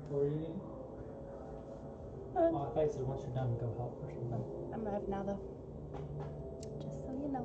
What are you eating? Oh, I thought you said once you're done, go help or something. I'm gonna have now though. Just so you know.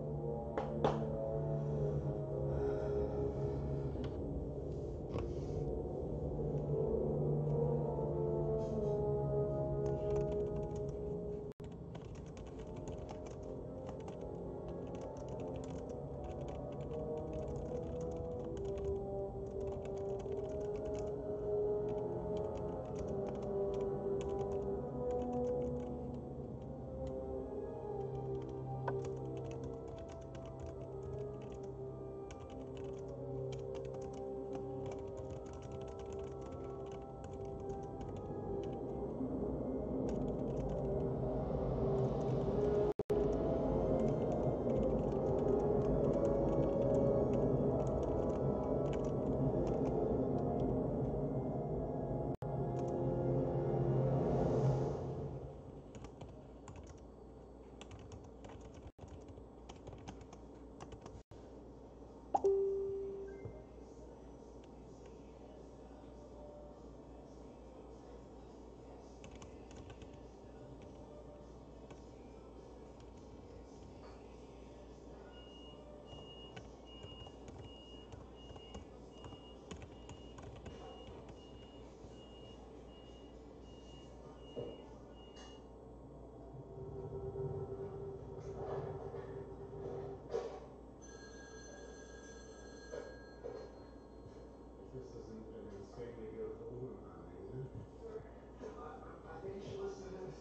This isn't an insanely beautiful woman crying, is it? I think you should listen to this.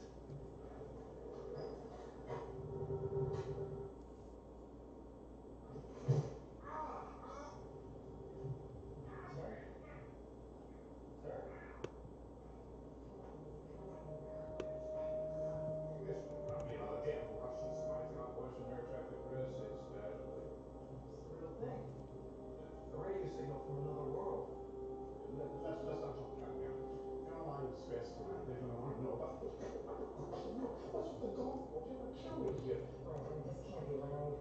Sir? Sir? This might be another damn Russian spy top watching air traffic for essays casually. It's the real thing. A radio signal from another world. Let's not talk about it now. Get all my stressed tonight. They're gonna want to know about. Look, what's with the golf ball? You're gonna kill me here. Gregory, this can't be right.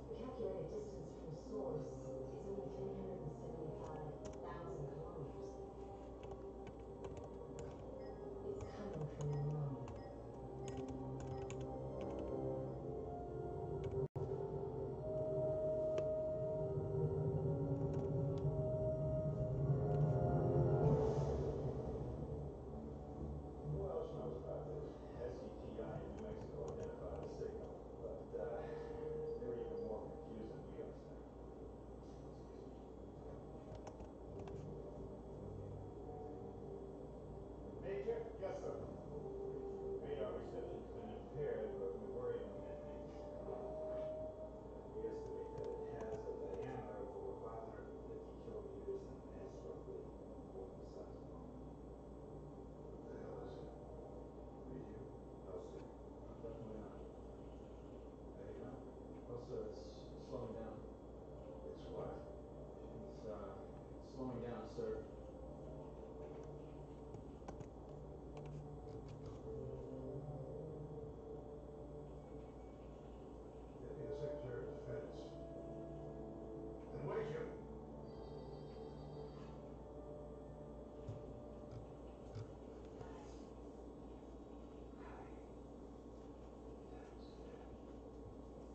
The calculated distance from the source is only 375,000 kilometers. It's coming from the moon. Who else knows about this? SETI in New Mexico identified the signal, but they're even more confused than we are, sir. Excuse me. Major? Yes, sir. Radar reception's been impaired, but we worry on that thing's gone. We estimate that it has a diameter of over 550 kilometers and mass roughly over the size of a home. What the hell is it? Read you? No, sir. Definitely not. There you go. Oh, sir, it's slowing down. It's what? It's slowing down, sir. Deputy Secretary of Defense. Then wake him. As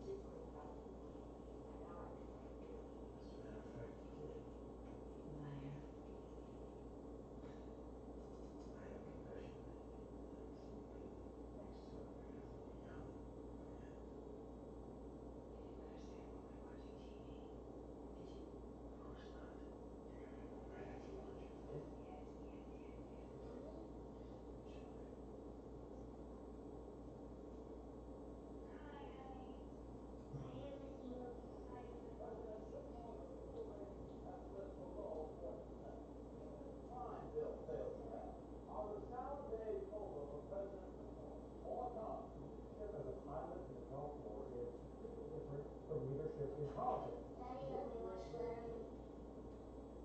a matter of fact, Liar. I have a confession to make. Next to a beautiful young brunette. Did you understand while we were watching TV? Did you? Of course not. You're gonna go right after lunch. Yes, yes, yes, yes. Sure. Hi, honey. I am missing you silently. Fine, Bill Salesman. On the salad-day photo of President more come. As a pilot in the Gulf War is different from leadership in politics. Daddy let me watch Flambe.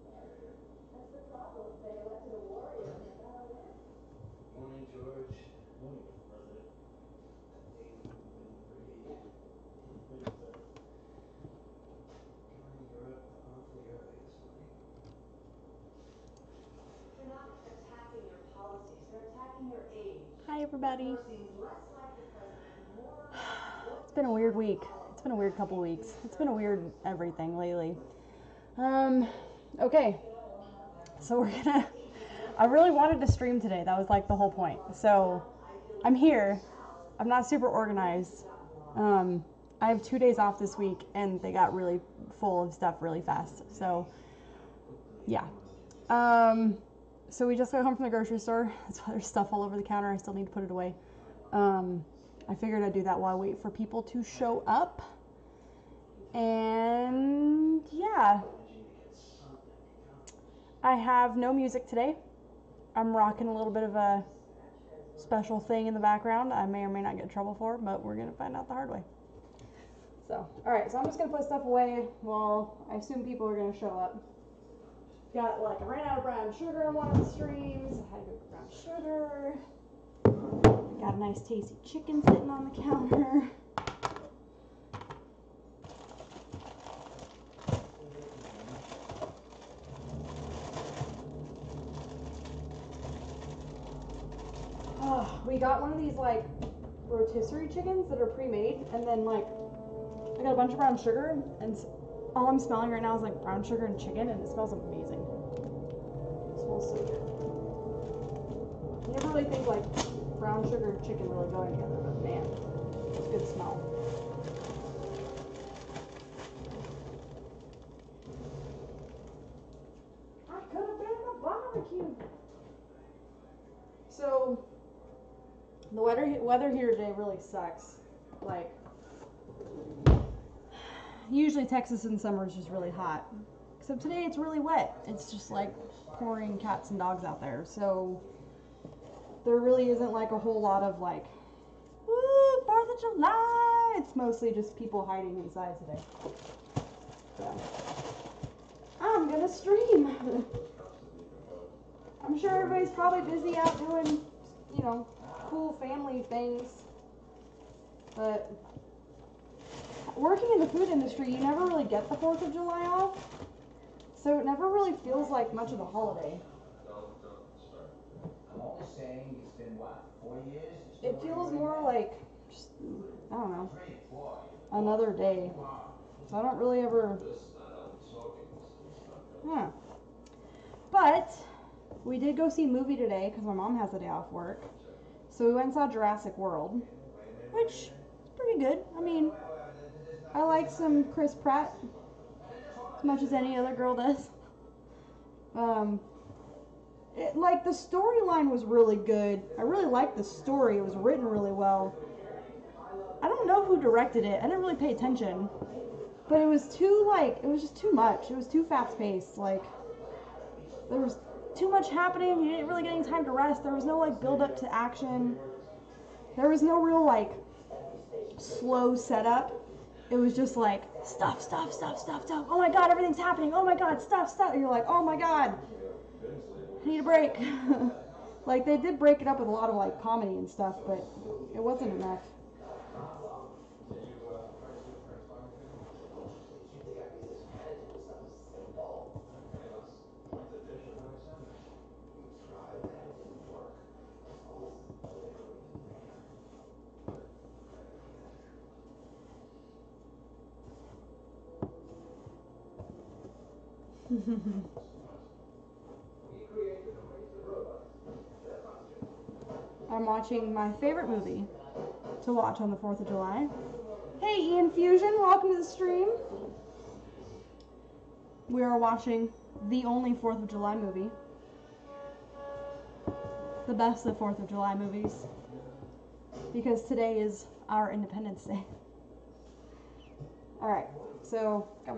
That's the problem. They elected a warrior and they got a win. Morning, George. Morning, Mr. President. That day's moving pretty. Thank you, sir. You're up awfully early this morning. They're not attacking policies. They're attacking your age. Hi, everybody. Seems less like the president, more like It's been a weird week. It's been a weird couple weeks. It's been a weird everything lately. Okay. So I really wanted to stream today. That was like the whole point. So I'm here. I'm not super organized. I have 2 days off this week and they got really full of stuff really fast. So yeah. So we just got home from the grocery store. That's why there's stuff all over the counter. I still need to put it away. I figured I'd do that while I wait for people to show up. And yeah. I have no music today. I'm rocking a little bit of a special thing in the background I may or may not get in trouble for, but we're going to find out the hard way. So, alright, so I'm just going to put stuff away while I assume people are going to show up. I ran out of brown sugar on one of the streams. I had to go get brown sugar. Got a nice tasty chicken sitting on the counter. We got one of these rotisserie chickens that are pre-made, and then I got a bunch of brown sugar, and all I'm smelling right now is brown sugar and chicken, and it smells amazing. It smells so good. You never really think brown sugar and chicken really go together, but man, it's a good smell. I could have been the barbecue. So the weather here today really sucks. Usually Texas in summer is just really hot. Except today it's really wet. It's just pouring cats and dogs out there. So there really isn't a whole lot of woo, 4th of July. It's mostly just people hiding inside today. So I'm gonna stream. I'm sure everybody's probably busy out doing, cool family things. But working in the food industry, you never really get the 4th of July off. So it never really feels like much of a holiday. I'm only saying it's been what, 4 years? It feels more just, I don't know, another day. So I don't really ever, But we did go see a movie today because my mom has a day off work. So we went and saw Jurassic World, which is pretty good. I mean, I like some Chris Pratt as much as any other girl does. The storyline was really good. I really liked the story. It was written really well. I don't know who directed it. I didn't really pay attention. But it was too, it was just too much. It was too fast-paced. There was too much happening. You didn't really get any time to rest. There was no, build-up to action. There was no real, slow setup. It was just, stuff. Oh, my God, everything's happening. Oh, my God, stuff. And you're like, oh, my God. I need a break. They did break it up with a lot of, comedy and stuff, but it wasn't enough. I'm watching my favorite movie to watch on the 4th of July. Hey, Ian Fusion, welcome to the stream. We are watching the only 4th of July movie. The best of 4th of July movies. Because today is our Independence Day. Alright, so I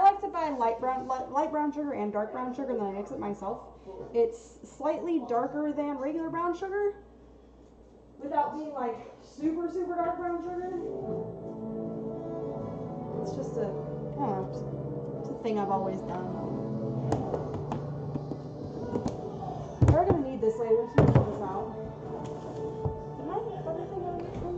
like to buy light brown sugar and dark brown sugar, and then I mix it myself. It's slightly darker than regular brown sugar, without being super dark brown sugar. It's just I don't know, it's a thing I've always done. We're gonna need this later, so I'm gonna pull this out. Did I put everything on this one?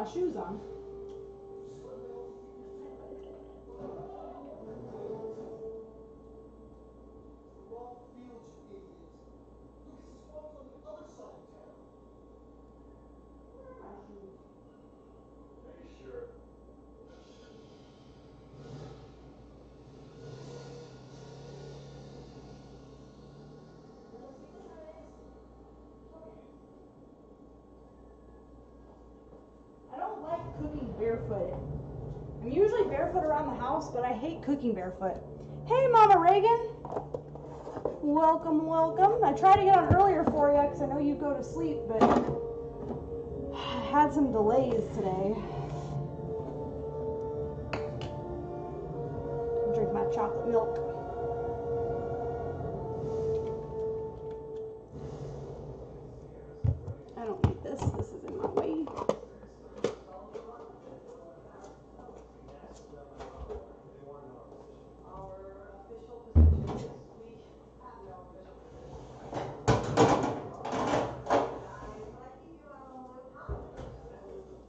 my shoes on. Wrong field, you idiot. Look, his spawn's on the other side of town. Where are my shoes? Are you sure? I don't like cooking barefoot. I'm usually barefoot around the house, but I hate cooking barefoot. Hey, Mama Reagan. Welcome, welcome. I tried to get on earlier for you because I know you go to sleep, but I had some delays today. Drink my chocolate milk. I don't need this. This is in my way.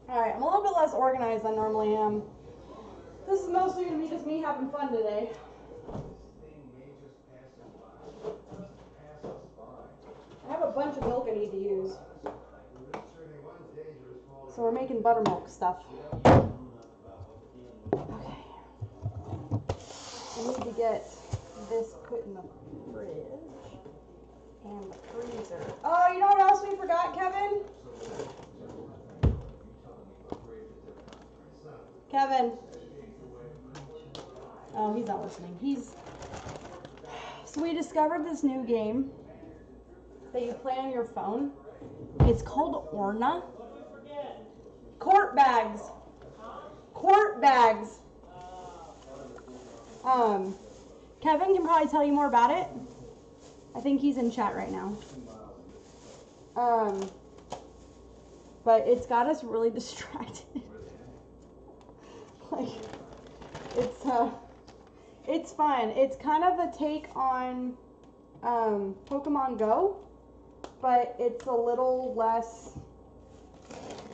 Alright, I'm a little bit less organized than I normally am. This is mostly going to be just me having fun today. This thing may just pass us by. Just pass us by. I have a bunch of milk I need to use. There's certainly one dangerous fall. So we're making buttermilk stuff. Okay. I need to get this put in the fridge and the freezer. Oh, you know what else we forgot, Kevin? Kevin. Oh, he's not listening. So we discovered this new game that you play on your phone. It's called Orna. Quart bags. Quart bags. Kevin can probably tell you more about it. I think he's in chat right now. But it's got us really distracted. Like, it's fun. It's kind of a take on Pokemon Go, but it's a little less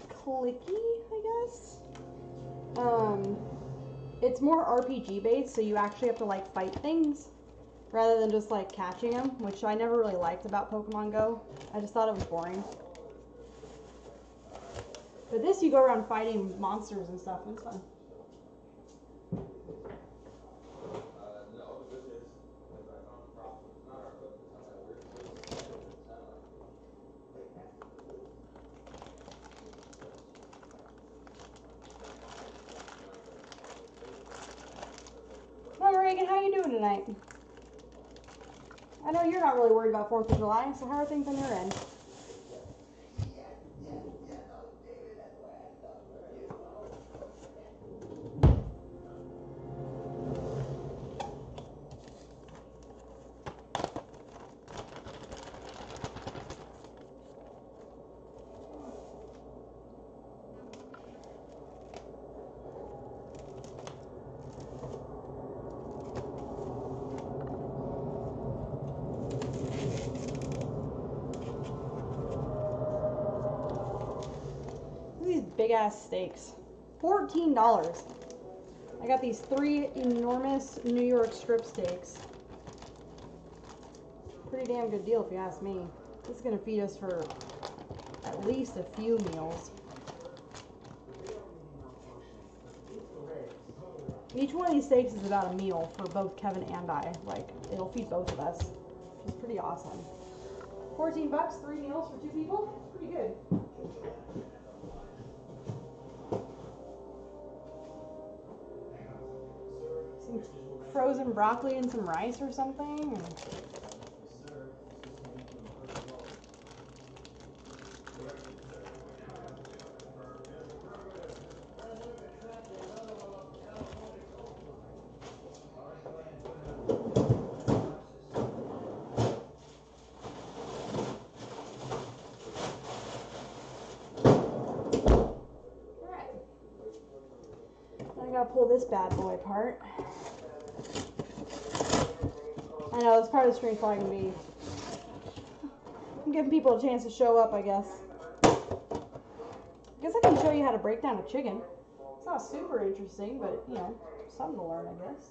clicky, I guess. It's more RPG based, so you actually have to like fight things rather than just like catching them, which I never really liked about Pokemon Go. I just thought it was boring. But this, you go around fighting monsters and stuff, and it's fun. Mama Reagan, how you doing tonight? I know you're not really worried about 4th of July, so how are things on your end? Big ass steaks. $14. I got these 3 enormous New York strip steaks. Pretty damn good deal if you ask me. This is gonna feed us for at least a few meals. Each one of these steaks is about a meal for both Kevin and I. Like, it'll feed both of us. It's pretty awesome. 14 bucks, 3 meals for 2 people. Pretty good. Some frozen broccoli and some rice or something. I gotta pull this bad boy apart. I know, this part of the stream's probably gonna be... I'm giving people a chance to show up, I guess. guess I can show you how to break down a chicken. It's not super interesting, but you know, something to learn, I guess.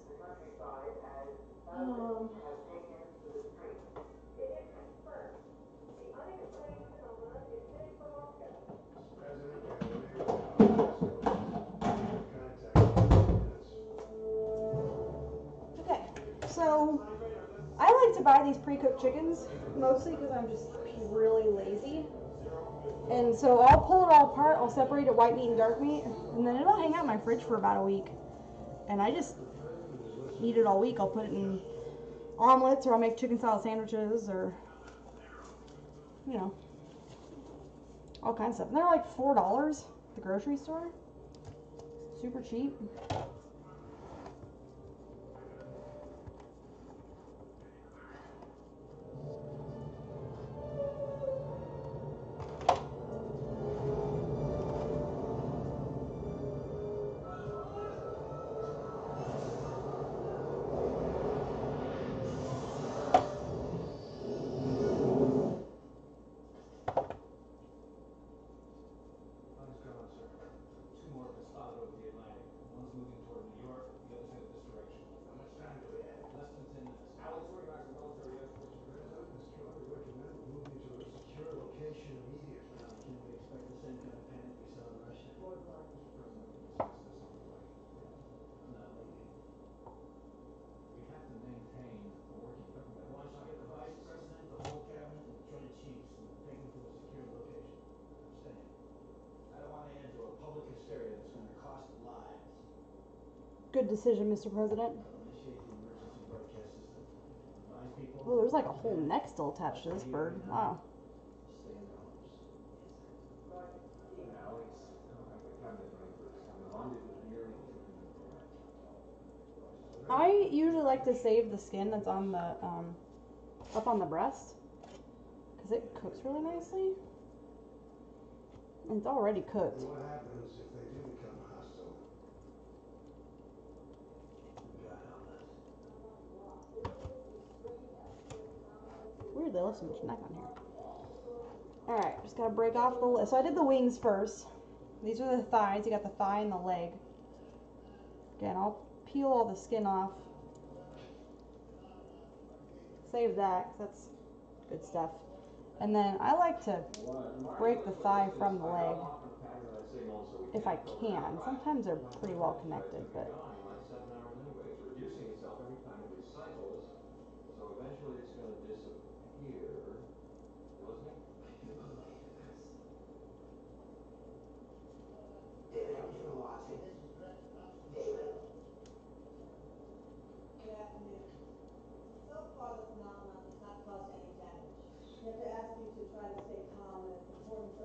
Okay, so I like to buy these pre-cooked chickens mostly because I'm just really lazy. And so I'll pull it all apart, I'll separate it white meat and dark meat, and then it'll hang out in my fridge for about a week. And I just eat it all week. I'll put it in omelets, or I'll make chicken salad sandwiches, or, you know, all kinds of stuff. And they're like $4 at the grocery store. Super cheap. Good decision, Mr. President. Oh, there's like a whole neck still attached to this bird. Wow. I usually like to save the skin that's on the up on the breast because it cooks really nicely. And it's already cooked. What happens if they do become hostile? Weird, they left so much neck on here. Alright, just gotta break off the. So I did the wings first. These are the thighs. You got the thigh and the leg. Again, I'll peel all the skin off. Save that, 'cause that's good stuff. And then I like to break the thigh from the leg if I can. Sometimes they're pretty well connected, but.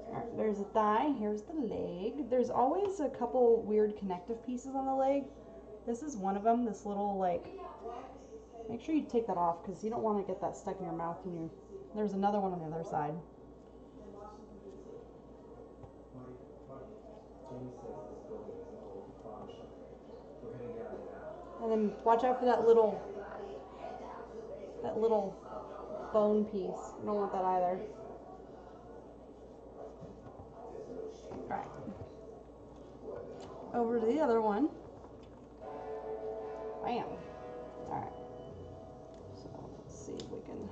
Alright, there's a thigh, here's the leg. There's always a couple weird connective pieces on the leg. This is one of them, this little, like, make sure you take that off because you don't want to get that stuck in your mouth when you. There's another one on the other side. And then watch out for that little bone piece. You don't want that either. Alright. Over to the other one. Bam. Alright. So let's see if we can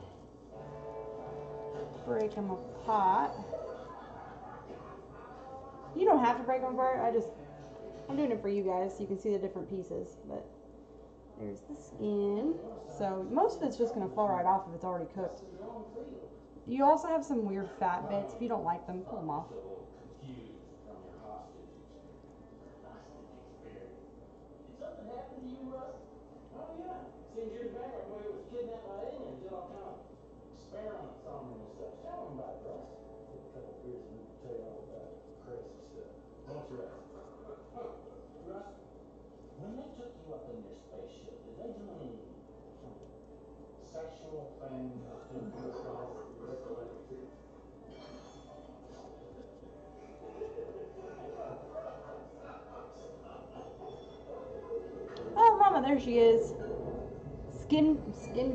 break them apart. You don't have to break them apart. I'm doing it for you guys so you can see the different pieces. But there's the skin. So most of it's just going to fall right off if it's already cooked. You also have some weird fat bits. If you don't like them, pull them off. Did something happen to you, Russ? Oh, yeah. Seems years back our boy was kidnapped by aliens, did all kind of experiments on him and stuff. Tell him about it, Russ. Get a couple beers and we can tell you all about crazy stuff. Won't you, Russ? Russ, when they took you up in their spaceship, did they do any sexual things to your recollect? Oh, Mama, there she is. Skin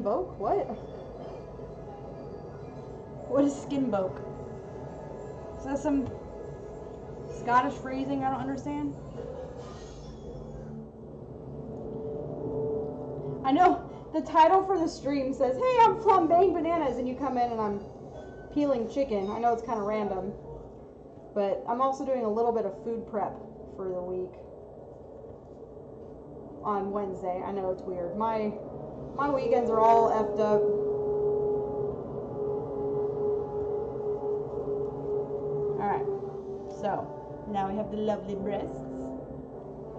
boke? What? What is skin boke? Is that some Scottish freezing, I don't understand. I know the title for the stream says, hey, I'm flambeing bananas, and you come in and I'm peeling chicken. I know it's kind of random, but I'm also doing a little bit of food prep for the week on Wednesday. I know it's weird. My weekends are all effed up. Alright, so now we have the lovely breasts.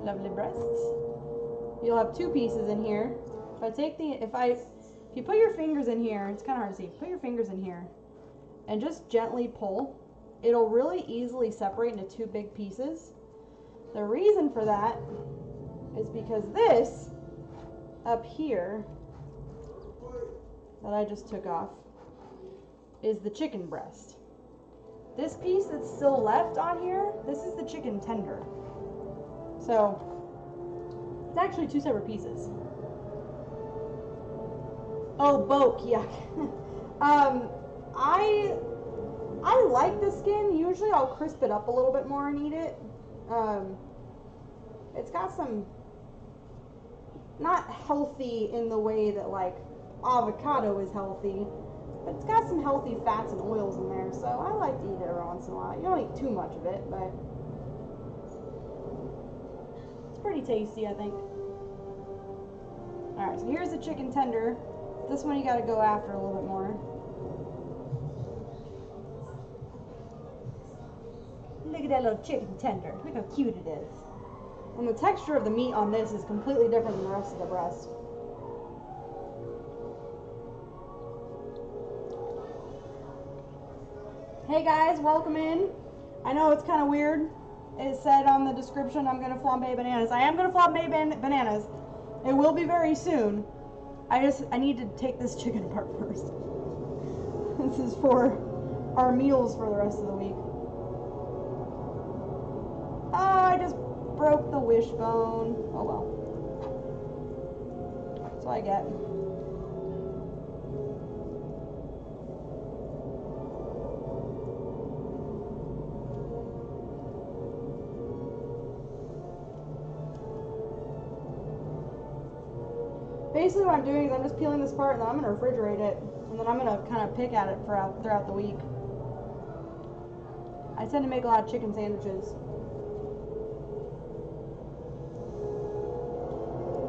Lovely breasts. You'll have two pieces in here. If you put your fingers in here, it's kind of hard to see. Put your fingers in here and just gently pull. It'll really easily separate into two big pieces. The reason for that is because this up here that I just took off is the chicken breast. This piece that's still left on here, this is the chicken tender. So it's actually two separate pieces. Oh, boke, yuck. I like the skin. Usually I'll crisp it up a little bit more and eat it. It's got some, not healthy in the way that like avocado is healthy, but it's got some healthy fats and oils in there, so I like to eat it every once in a while. You don't eat too much of it, but it's pretty tasty, I think. Alright, so here's the chicken tender. This one you gotta go after a little bit more. Look at that little chicken tender. Look how cute it is. And the texture of the meat on this is completely different than the rest of the breast. Hey guys, welcome in. I know it's kind of weird. It said on the description I'm going to flambe bananas. I am going to flambe bananas. It will be very soon. I need to take this chicken apart first. This is for our meals for the rest of the week. Oh, I just broke the wishbone. Oh well. That's what I get. Basically what I'm doing is I'm just peeling this part and then I'm going to refrigerate it. And then I'm going to kind of pick at it throughout the week. I tend to make a lot of chicken sandwiches.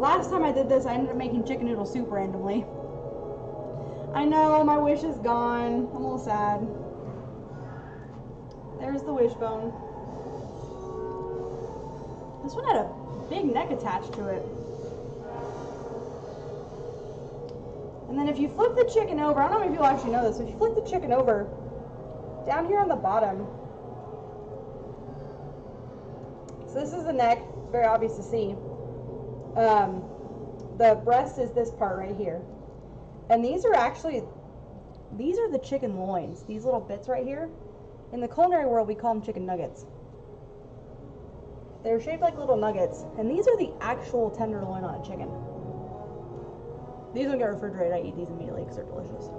Last time I did this, I ended up making chicken noodle soup randomly. I know, my wish is gone. I'm a little sad. There's the wishbone. This one had a big neck attached to it. And then if you flip the chicken over, I don't know if people actually know this, if you flip the chicken over, down here on the bottom, so this is the neck, very obvious to see. The breast is this part right here. And these are the chicken loins, these little bits right here. In the culinary world, we call them chicken nuggets. They're shaped like little nuggets, and these are the actual tenderloin on a chicken. These don't get refrigerated. I eat these immediately because they're delicious.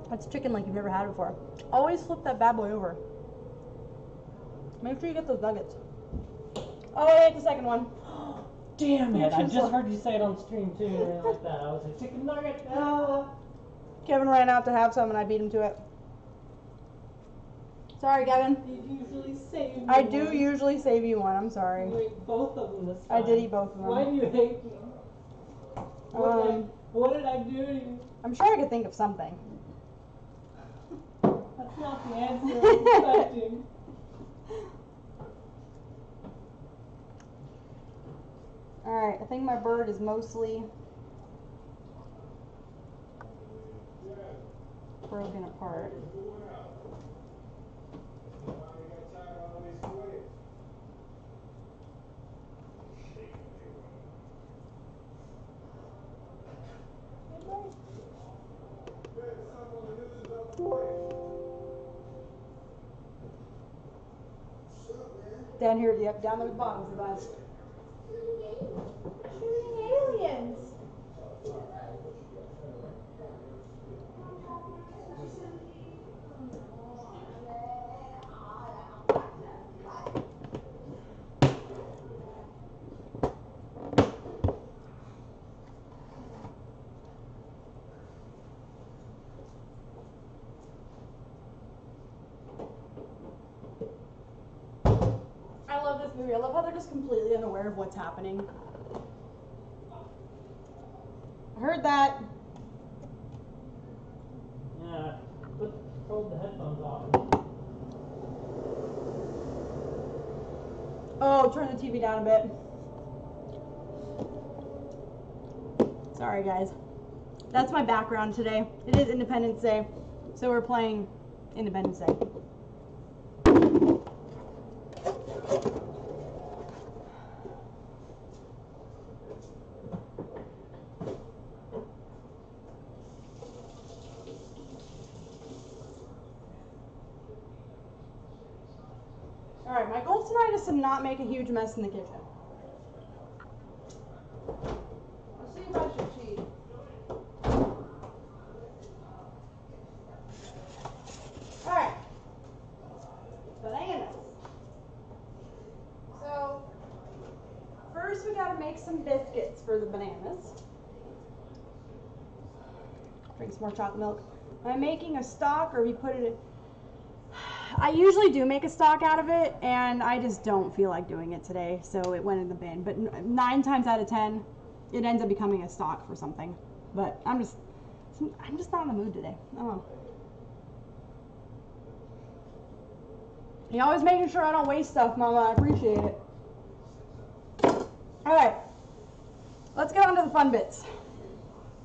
That's chicken like you've never had before. Always flip that bad boy over. Make sure you get those nuggets. Oh, I ate the second one. Damn it! I just heard you say it on stream too, and like that. I was like, chicken nugget. Ah. Kevin ran out to have some, and I beat him to it. Sorry, Kevin. You usually save me. I do usually save you one. I'm sorry. You ate both of them this time. I did eat both of them. Why do you hate me? What did I do to you? I'm sure I could think of something. That's not the answer I'm expecting. Alright, I think my bird is mostly broken apart. Down here, yep, down those bottoms of us. Shooting aliens. movie. I love how they're just completely unaware of what's happening. I heard that. Yeah, hold the headphones off. Oh, turn the TV down a bit. Sorry, guys. That's my background today. It is Independence Day, so we're playing Independence Day. Alright, my goal tonight is to not make a huge mess in the kitchen. Let's see if I should cheat. Alright. Bananas. So, first we gotta make some biscuits for the bananas. Drink some more chocolate milk. Am I making a stock, or we put it in? I usually do make a stock out of it, and I just don't feel like doing it today, so it went in the bin. But 9 times out of 10, it ends up becoming a stock for something. But I'm just not in the mood today. I don't know. You're always making sure I don't waste stuff, Mama. I appreciate it. All right, let's get on to the fun bits.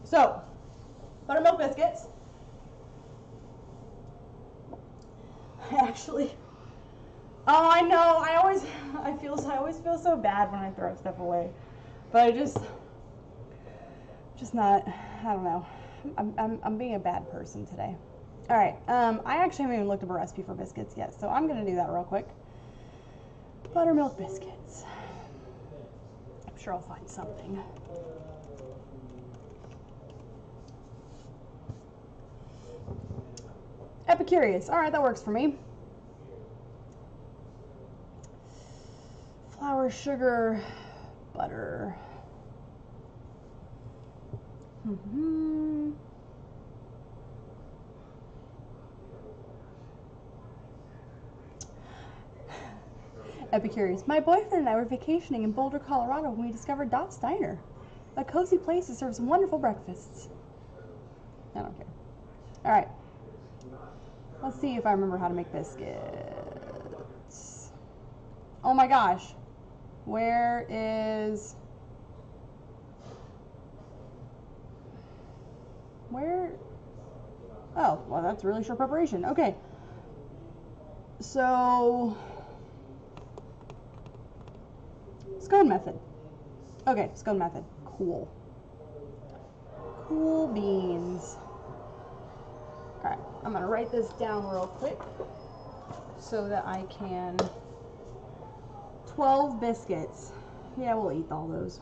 So, buttermilk biscuits. Actually, oh, I know. I always feel so bad when I throw stuff away, but I just not. I don't know. I'm being a bad person today. All right. I actually haven't even looked up a recipe for biscuits yet, so I'm gonna do that real quick. Buttermilk biscuits. I'm sure I'll find something. Epicurious. All right, that works for me. Flour, sugar, butter. Epicurious. My boyfriend and I were vacationing in Boulder, Colorado when we discovered Dot's Diner, a cozy place that serves wonderful breakfasts. I don't care. All right. Let's see if I remember how to make biscuits. Oh my gosh. Where is... Where? Oh, well, that's really short preparation. Okay. So... Scone method. Okay, scone method. Cool. Cool beans. Alright, I'm going to write this down real quick so that I can... 12 biscuits. Yeah, we'll eat all those.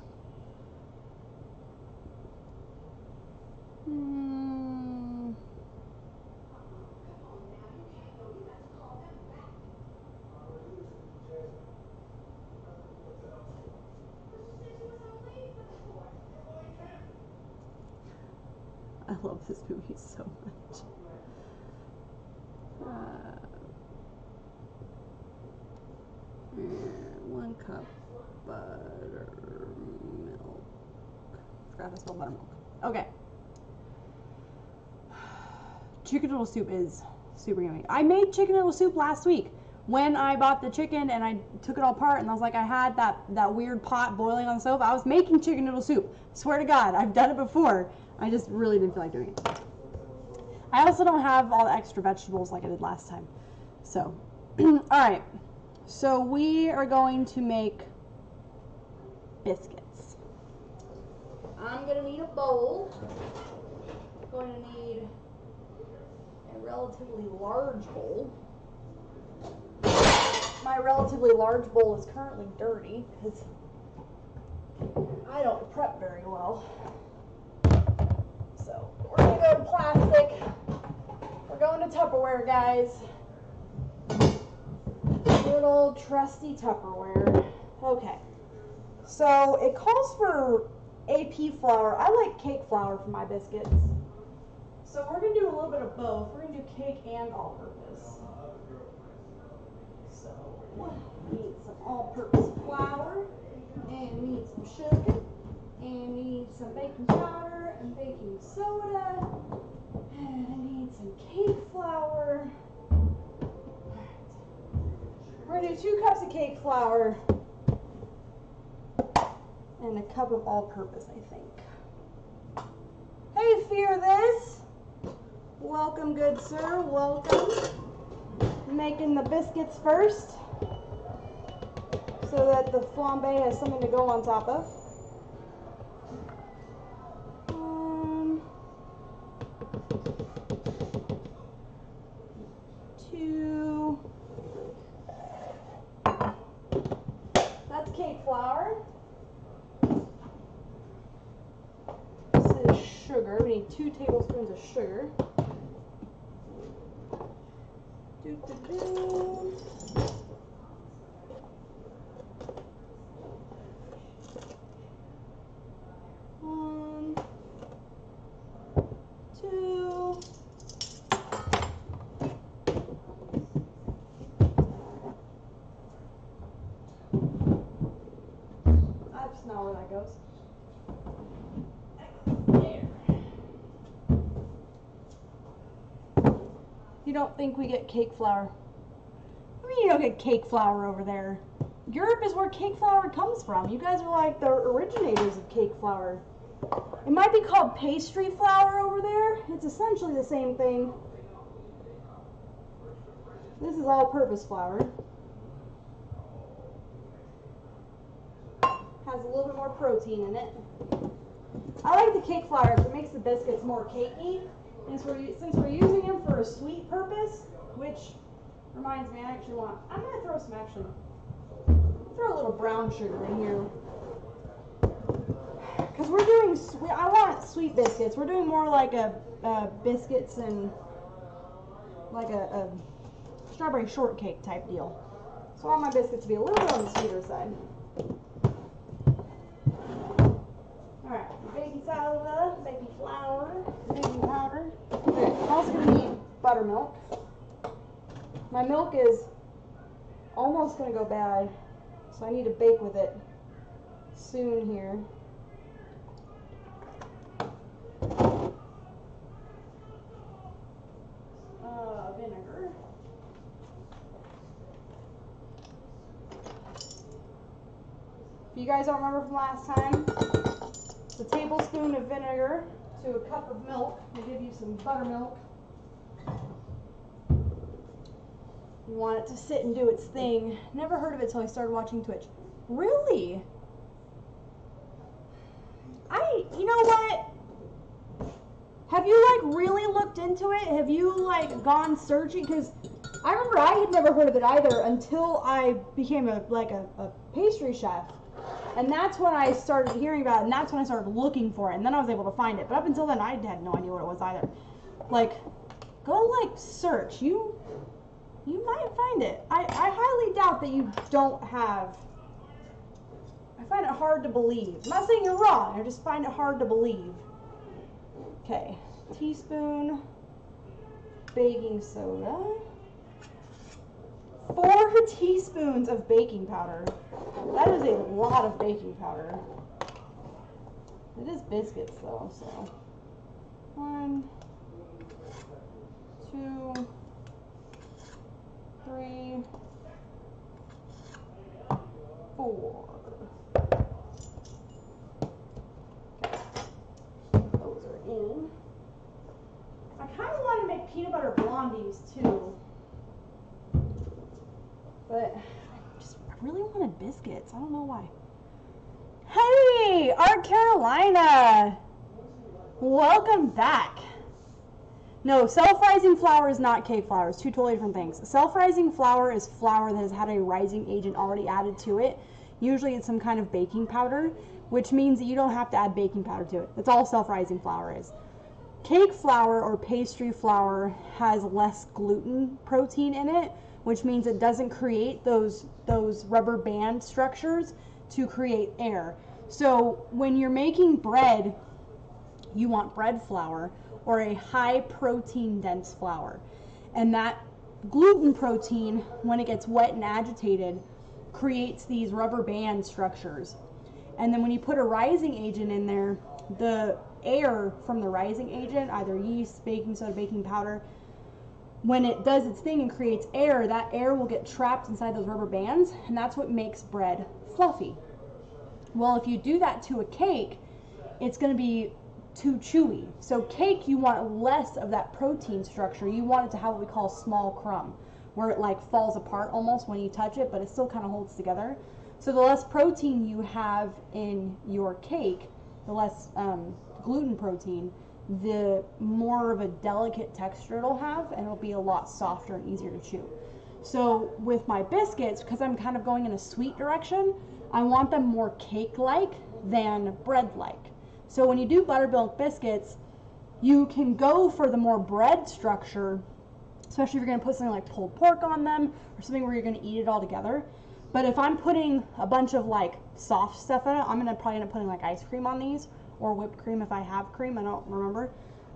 I love this movie so much. 1 cup buttermilk. Forgot to spell buttermilk. Okay. Chicken noodle soup is super yummy. I made chicken noodle soup last week when I bought the chicken and I took it all apart, and I was like, I had that weird pot boiling on the stove. I was making chicken noodle soup. Swear to God, I've done it before. I just really didn't feel like doing it. I also don't have all the extra vegetables like I did last time. So, alright. So we are going to make biscuits. I'm going to need a bowl. I'm going to need a relatively large bowl. My relatively large bowl is currently dirty because I don't prep very well. So we're going to go to plastic. We're going to Tupperware, guys. Good old trusty Tupperware. Okay. So it calls for AP flour. I like cake flour for my biscuits. So we're going to do a little bit of both. We're going to do cake and all-purpose. So. Need some all-purpose flour, and need some sugar, and need some baking powder and baking soda, and I need some cake flour. We're gonna do 2 cups of cake flour and a cup of all-purpose, I think. Hey, Fear This! Welcome, good sir, welcome. Making the biscuits first, so that the flambe has something to go on top of. 2. That's cake flour. This is sugar. We need 2 tablespoons of sugar. Doo-doo-doo. 1, 2. That's not where that goes. There. You don't think we get cake flour? I mean, you don't get cake flour over there. Europe is where cake flour comes from. You guys are like the originators of cake flour. It might be called pastry flour over there. It's essentially the same thing. This is all-purpose flour. Has a little bit more protein in it. I like the cake flour because it makes the biscuits more cakey. And since we're using them for a sweet purpose, which reminds me, I'm going to throw a little brown sugar in here. Because I want sweet biscuits. We're doing more like a biscuits and like a strawberry shortcake type deal. So I want my biscuits to be a little bit on the sweeter side. Alright, baking soda, baking flour, baking powder. Okay, I'm also going to need buttermilk. My milk is almost going to go bad, so I need to bake with it soon here. Vinegar. If you guys don't remember from last time, it's a tablespoon of vinegar to a cup of milk. I'll give you some buttermilk. You want it to sit and do its thing. Never heard of it till I started watching Twitch. Really? You know what? Have you like really looked into it? Have you like gone searching? Because I remember I had never heard of it either until I became a pastry chef. And that's when I started hearing about it, and that's when I started looking for it, and then I was able to find it. But up until then, I had no idea what it was either. Like, go like search. You might find it. I highly doubt that you don't have. I find it hard to believe. I'm not saying you're wrong. I just find it hard to believe. Okay, teaspoon baking soda. 4 teaspoons of baking powder. That is a lot of baking powder. It is biscuits though, so 1, 2, 3, 4. Those are in. I kind of want to make peanut butter blondies too, but I really wanted biscuits. I don't know why. Hey, Art Carolina, welcome back. No, self-rising flour is not cake flour. It's 2 totally different things. Self-rising flour is flour that has had a rising agent already added to it. Usually it's some kind of baking powder, which means that you don't have to add baking powder to it. That's all self-rising flour is. Cake flour or pastry flour has less gluten protein in it, which means it doesn't create those rubber band structures to create air. So when you're making bread, you want bread flour or a high protein dense flour. And that gluten protein, when it gets wet and agitated, creates these rubber band structures. And then when you put a rising agent in there, the air from the rising agent, either yeast, baking soda, baking powder, when it does its thing and creates air, that air will get trapped inside those rubber bands, and that's what makes bread fluffy. Well, if you do that to a cake, it's going to be too chewy. So cake, you want less of that protein structure. You want it to have what we call small crumb, where it like falls apart almost when you touch it, but it still kind of holds together. So the less protein you have in your cake, the less gluten protein, the more of a delicate texture it'll have, and it'll be a lot softer and easier to chew. So with my biscuits, because I'm kind of going in a sweet direction, I want them more cake-like than bread-like. So when you do buttermilk biscuits, you can go for the more bread structure, especially if you're going to put something like pulled pork on them or something where you're going to eat it all together. But if I'm putting a bunch of like soft stuff in it, I'm going to probably end up putting like ice cream on these, or whipped cream if I have cream, I don't remember.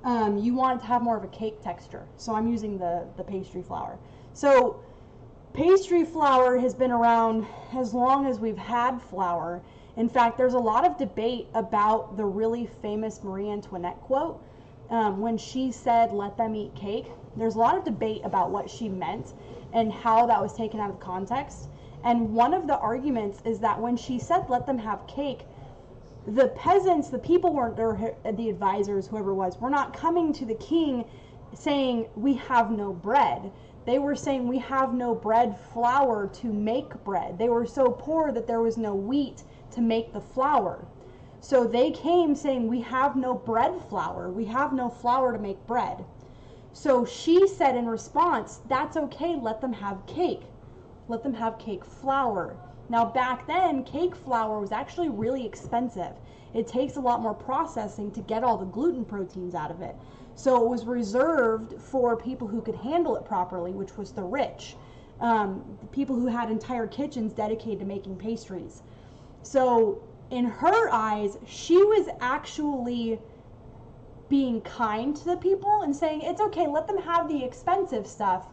You want it to have more of a cake texture. So I'm using the pastry flour. So pastry flour has been around as long as we've had flour. In fact, there's a lot of debate about the really famous Marie Antoinette quote. When she said, "Let them eat cake," there's a lot of debate about what she meant and how that was taken out of context. And one of the arguments is that when she said, "Let them have cake," the peasants, the people weren't, or the advisors, whoever it was, were not coming to the king saying, "We have no bread." They were saying, "We have no bread flour to make bread." They were so poor that there was no wheat to make the flour. So they came saying, "We have no bread flour. We have no flour to make bread." So she said in response, "That's okay, let them have cake. Let them have cake flour." Now back then, cake flour was actually really expensive. It takes a lot more processing to get all the gluten proteins out of it. So it was reserved for people who could handle it properly, which was the rich. The people who had entire kitchens dedicated to making pastries. So in her eyes, she was actually being kind to the people and saying, "It's okay, let them have the expensive stuff.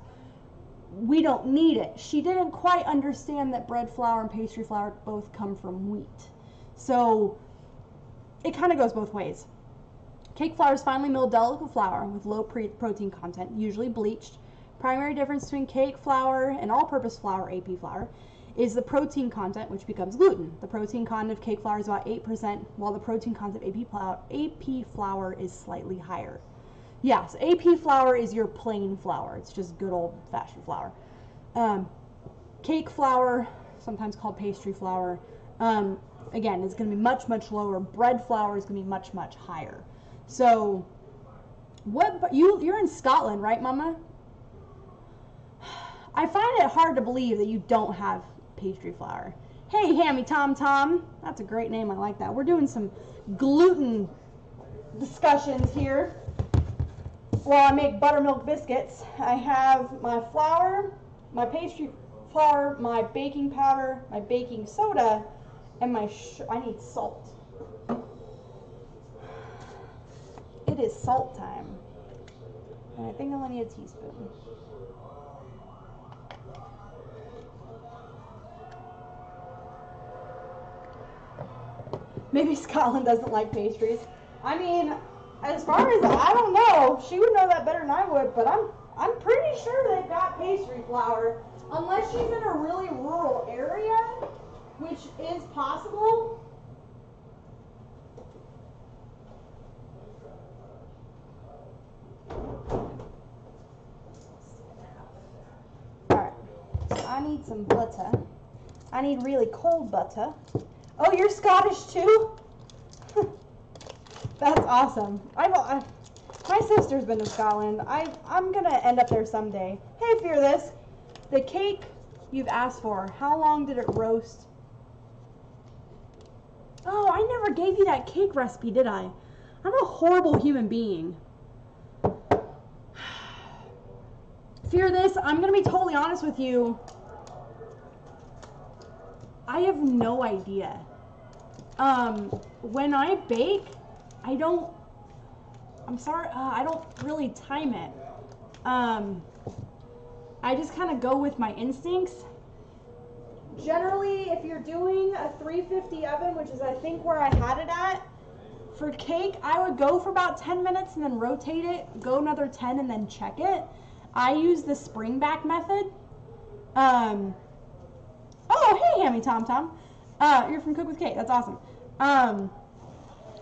We don't need it." She didn't quite understand that bread flour and pastry flour both come from wheat. So it kind of goes both ways. Cake flour is finely milled delicate flour with low protein content, usually bleached. Primary difference between cake flour and all-purpose flour, AP flour, is the protein content, which becomes gluten. The protein content of cake flour is about 8%, while the protein content of AP flour is slightly higher. Yeah, so AP flour is your plain flour. It's just good old-fashioned flour. Cake flour, sometimes called pastry flour, again, is going to be much, much lower. Bread flour is going to be much, much higher. So, you're in Scotland, right, Mama? I find it hard to believe that you don't have pastry flour. Hey, Hammy Tom Tom. That's a great name. I like that. We're doing some gluten discussions here. While I make buttermilk biscuits, I have my flour, my pastry flour, my baking powder, my baking soda, and I need salt. It is salt time. And I think I only need a teaspoon. Maybe Scotland doesn't like pastries. I mean, as far as I don't know, she would know that better than I would, but I'm pretty sure they've got pastry flour, unless she's in a really rural area, which is possible. Alright, so I need some butter. I need really cold butter. Oh, you're Scottish too? That's awesome. My sister's been to Scotland. I'm gonna end up there someday. Hey, Fearless, the cake you've asked for, how long did it roast? Oh, I never gave you that cake recipe, did I? I'm a horrible human being. Fearless, I'm gonna be totally honest with you. I have no idea. When I bake, I don't really time it. I just kind of go with my instincts. Generally, if you're doing a 350 oven, which is I think where I had it at, for cake, I would go for about 10 minutes and then rotate it, go another 10 and then check it. I use the spring back method. Oh, hey, Hammy Tom Tom. You're from Cook with Kate. That's awesome.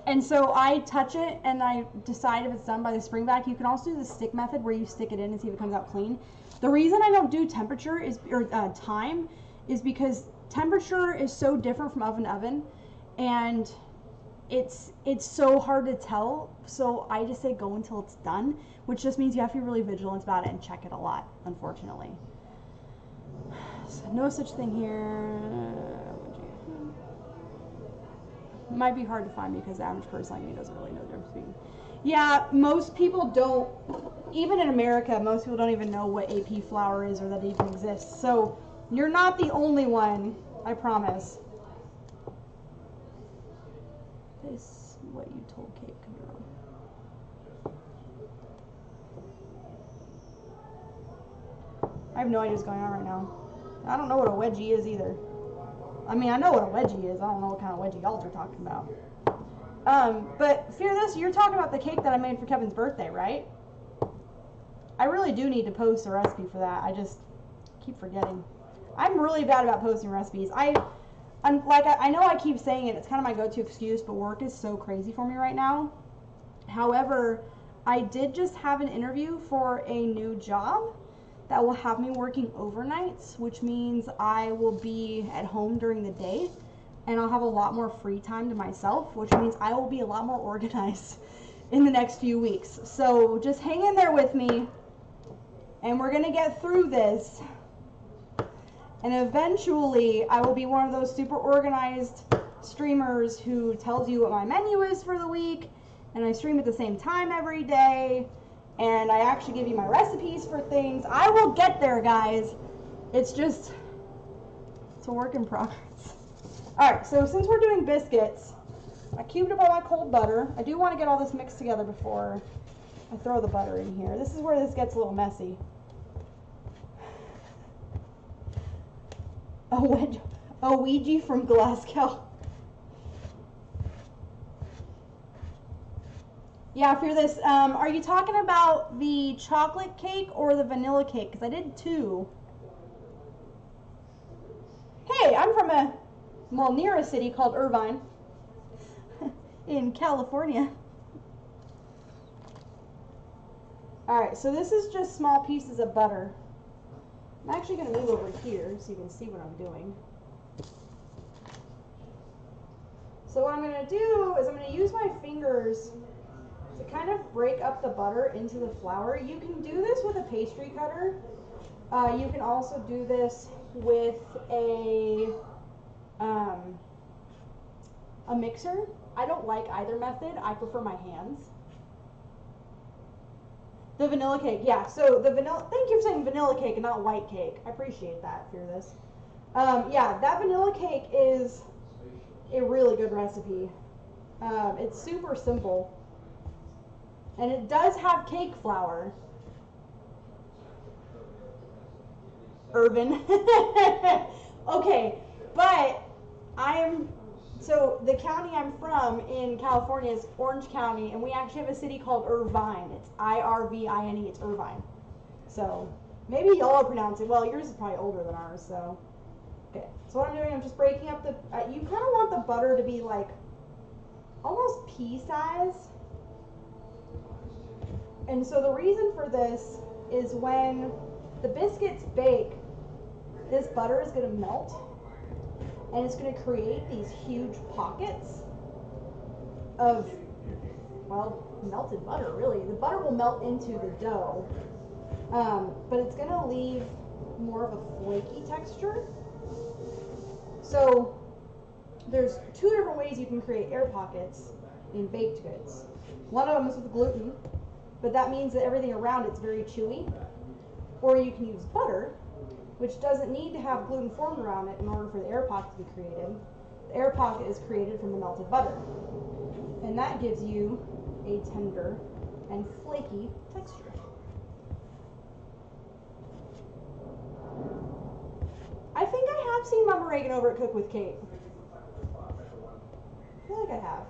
And so I touch it and I decide if it's done by the spring back. You can also do the stick method where you stick it in and see if it comes out clean. The reason I don't do temperature is, or time, is because temperature is so different from oven to oven, and it's so hard to tell. So I just say go until it's done, which just means you have to be really vigilant about it and check it a lot, unfortunately. So no such thing here. Might be hard to find because the average person like me doesn't really know the difference between. Yeah, most people don't, even in America, most people don't even know what AP flour is or that it even exists. So you're not the only one, I promise. This what you told Kate could be wrong. I have no idea what's going on right now. I don't know what a wedgie is either. I mean, I know what a wedgie is. I don't know what kind of wedgie y'all are talking about. But Fearless, you're talking about the cake that I made for Kevin's birthday, right? I really do need to post a recipe for that. I just keep forgetting. I'm really bad about posting recipes. I know I keep saying it. It's kind of my go-to excuse, but work is so crazy for me right now. However, I did just have an interview for a new job that will have me working overnights, which means I will be at home during the day and I'll have a lot more free time to myself, which means I will be a lot more organized in the next few weeks. So just hang in there with me and we're gonna get through this. And eventually I will be one of those super organized streamers who tells you what my menu is for the week, and I stream at the same time every day, and I actually give you my recipes for things. I will get there, guys. It's a work in progress. Alright, so since we're doing biscuits, I cubed up all my cold butter. I do want to get all this mixed together before I throw the butter in here. This is where this gets a little messy. A Ouija from Glasgow. Yeah, for this, are you talking about the chocolate cake or the vanilla cake? Because I did two. Hey, I'm from near a city called Irvine in California. Alright, so this is just small pieces of butter. I'm actually going to move over here so you can see what I'm doing. So what I'm going to do is I'm going to use my fingers to kind of break up the butter into the flour. You can do this with a pastry cutter. You can also do this with a mixer. I don't like either method. I prefer my hands. The vanilla cake, yeah. So the vanilla, thank you for saying vanilla cake and not white cake. I appreciate that, Fearless. Yeah, that vanilla cake is a really good recipe. It's super simple. And it does have cake flour. Irvin. Okay, but so the county I'm from in California is Orange County, and we actually have a city called Irvine. It's I-R-V-I-N-E, it's Irvine. So maybe y'all pronounce it, well, yours is probably older than ours, so. Okay, so what I'm doing, I'm just breaking up the, you kind of want the butter to be like almost pea size. And so the reason for this is when the biscuits bake, this butter is going to melt, and it's going to create these huge pockets of, well, melted butter, really. The butter will melt into the dough, but it's going to leave more of a flaky texture. So there's two different ways you can create air pockets in baked goods. One of them is with gluten, but that means that everything around it's very chewy. Or you can use butter, which doesn't need to have gluten formed around it in order for the air pocket to be created. The air pocket is created from the melted butter. And that gives you a tender and flaky texture. seen Mama Reagan over at Cook with Kate. I feel like I have.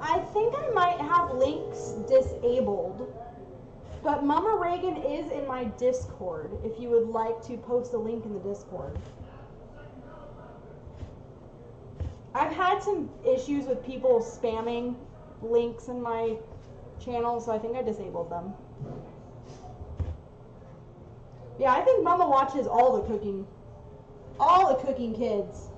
I think I might have links disabled, but Mama Reagan is in my Discord if you would like to post a link in the Discord. I've had some issues with people spamming links in my channel, so I think I disabled them. Yeah, I think Mama watches all the cooking kids.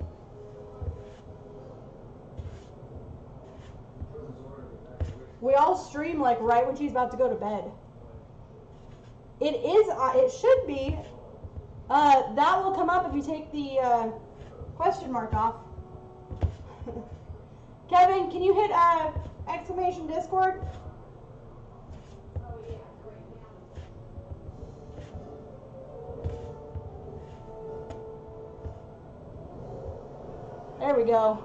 We all stream like right when she's about to go to bed. It is, it should be. That will come up if you take the question mark off. Kevin, can you hit exclamation Discord? There we go.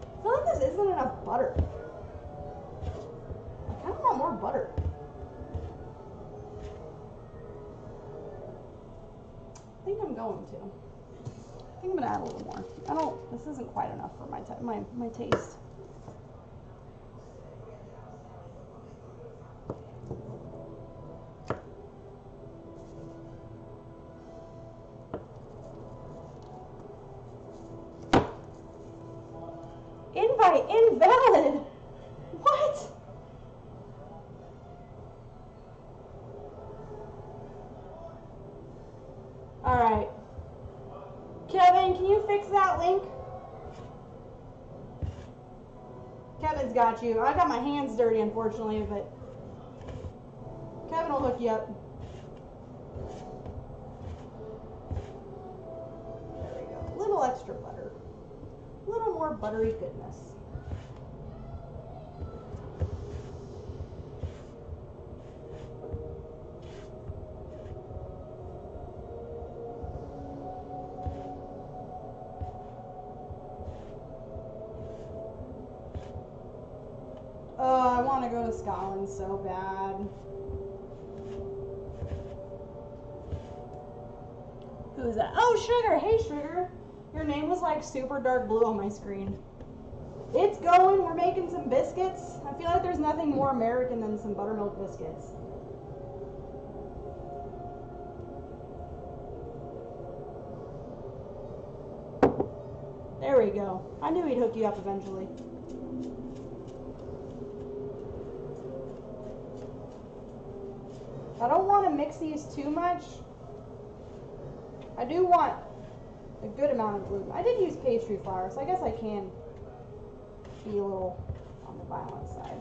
I feel like this isn't enough butter. I kind of want more butter. I think I'm going to. I think I'm gonna add a little more. This isn't quite enough for my taste. Invite invalid. What? All right. Kevin, can you fix that link? Kevin's got you. I got my hands dirty, unfortunately, but Kevin will hook you up. There we go. A little extra butter. A little more buttery goodness. Oh, I want to go to Scotland so bad. Who is that? Oh, Sugar. Hey, Sugar. Your name was like super dark blue on my screen. It's going. We're making some biscuits. I feel like there's nothing more American than some buttermilk biscuits. There we go. I knew he'd hook you up eventually. I don't want to mix these too much. I do want a good amount of gluten. I did use pastry flour, so I guess I can be a little on the violent side.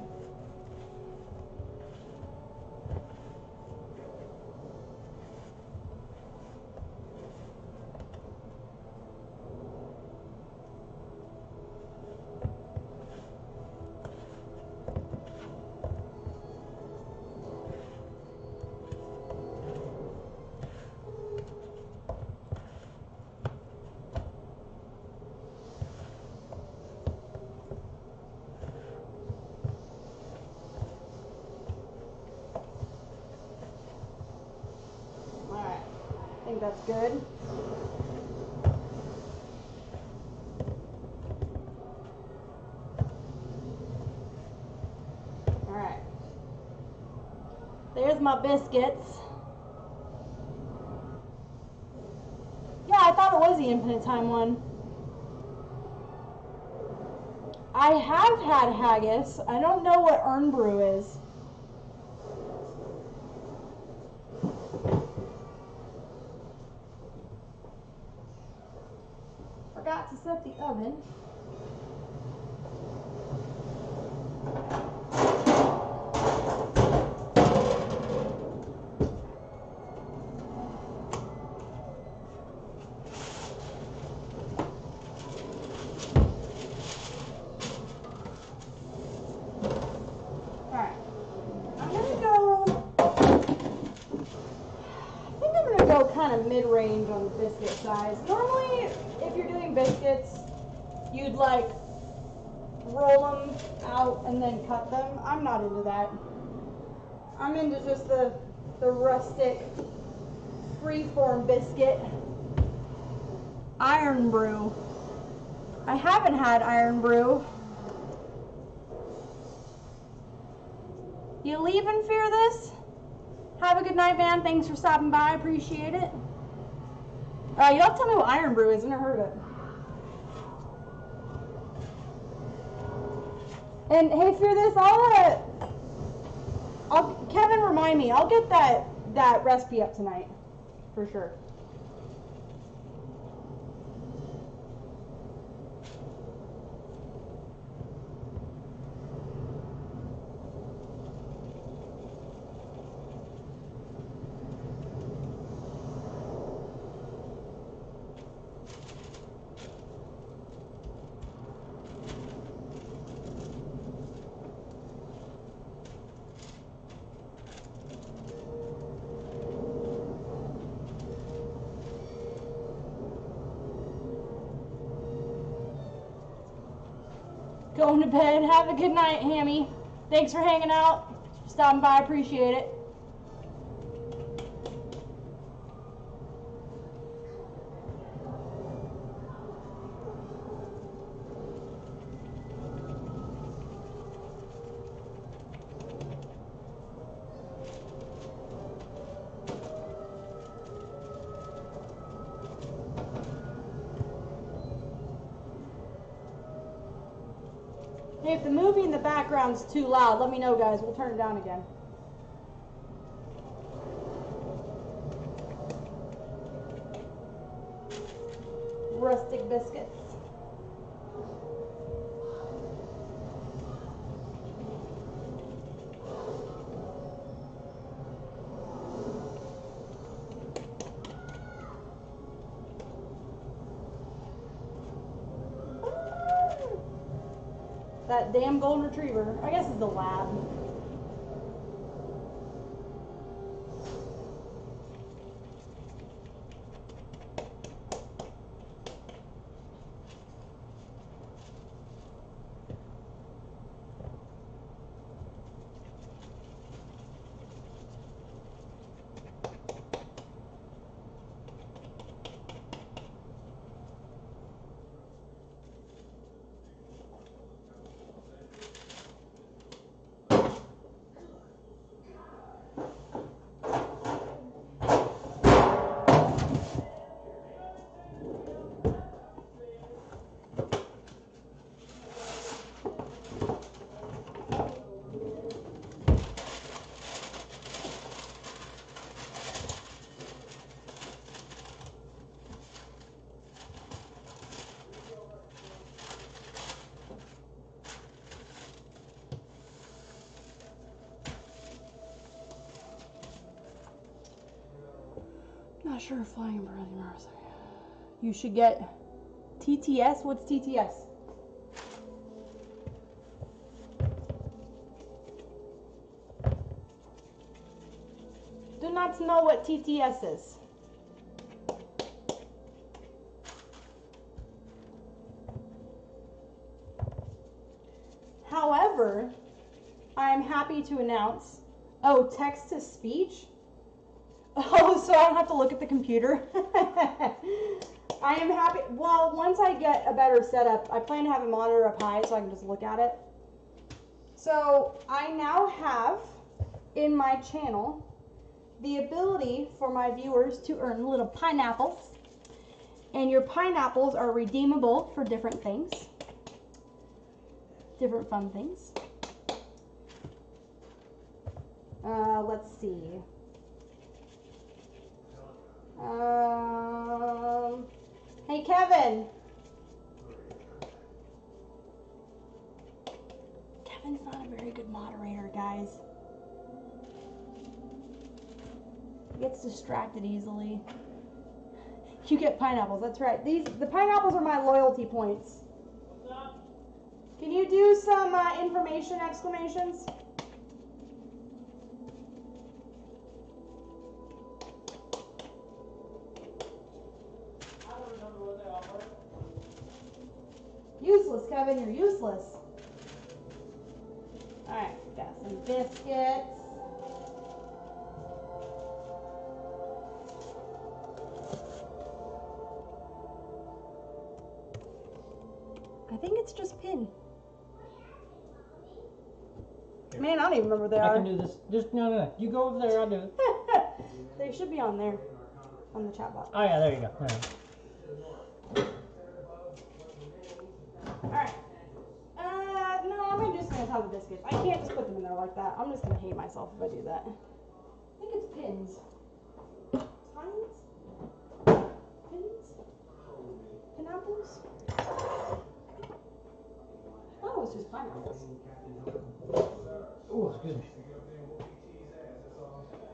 I think that's good. Alright. There's my biscuits. Yeah, I thought it was the infinite time one. I have had haggis. I don't know what urn brew is. Forgot to set the oven. Alright. I'm gonna go kind of mid-range on the biscuit size. Normally, if you're doing biscuits, you'd like roll them out and then cut them. I'm not into that. I'm into just the rustic freeform biscuit. Iron brew. I haven't had iron brew. You leave in fear of this? Have a good night, man. Thanks for stopping by. Appreciate it. You don't have to tell me what iron brew is. I've never heard of it. And hey, fear this. Kevin, remind me. I'll get that recipe up tonight, for sure. Going to bed. Have a good night, Hammy. Thanks for hanging out. Stopping by. Appreciate it. If the movie in the background's too loud, let me know, guys. We'll turn it down again. Rustic biscuits. That damn golden retriever. I guess it's a lab. Not sure if flying in Mars. You should get TTS. What's TTS? Do not know what TTS is. However, I am happy to announce, text to speech? Oh, so I don't have to look at the computer. I am happy. Well, once I get a better setup, I plan to have a monitor up high so I can just look at it. So I now have in my channel the ability for my viewers to earn little pineapples. And your pineapples are redeemable for different things. Different fun things. Let's see. Hey, Kevin. Kevin's not a very good moderator, guys. He gets distracted easily. You get pineapples, that's right. The pineapples are my loyalty points. What's up? Can you do some information exclamations? Kevin, you're useless. Alright, got some biscuits. I think it's just pin. Man, I don't even remember what they I are. can do this. Just no. You go over there. I'll do it. They should be on there, on the chat box. Oh yeah, there you go. Alright. No, I'm just gonna have the biscuits. I can't just put them in there like that. I'm just gonna hate myself if I do that. I think it's pins. Pines? Pins? Pineapples? Oh, it's just pineapples. Oh, excuse me.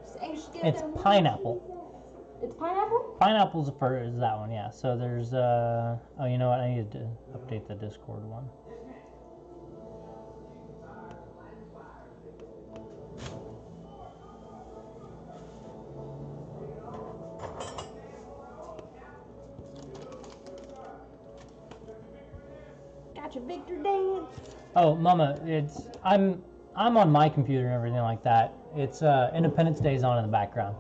Just anxious to get It's them. pineapple. It's pineapple? Pineapple's the first, is that one, yeah. So there's oh, you know what? I need to update the Discord one. Gotcha, Victor dance. Oh, Mama, it's I'm on my computer and everything like that. It's Independence Day's on in the background.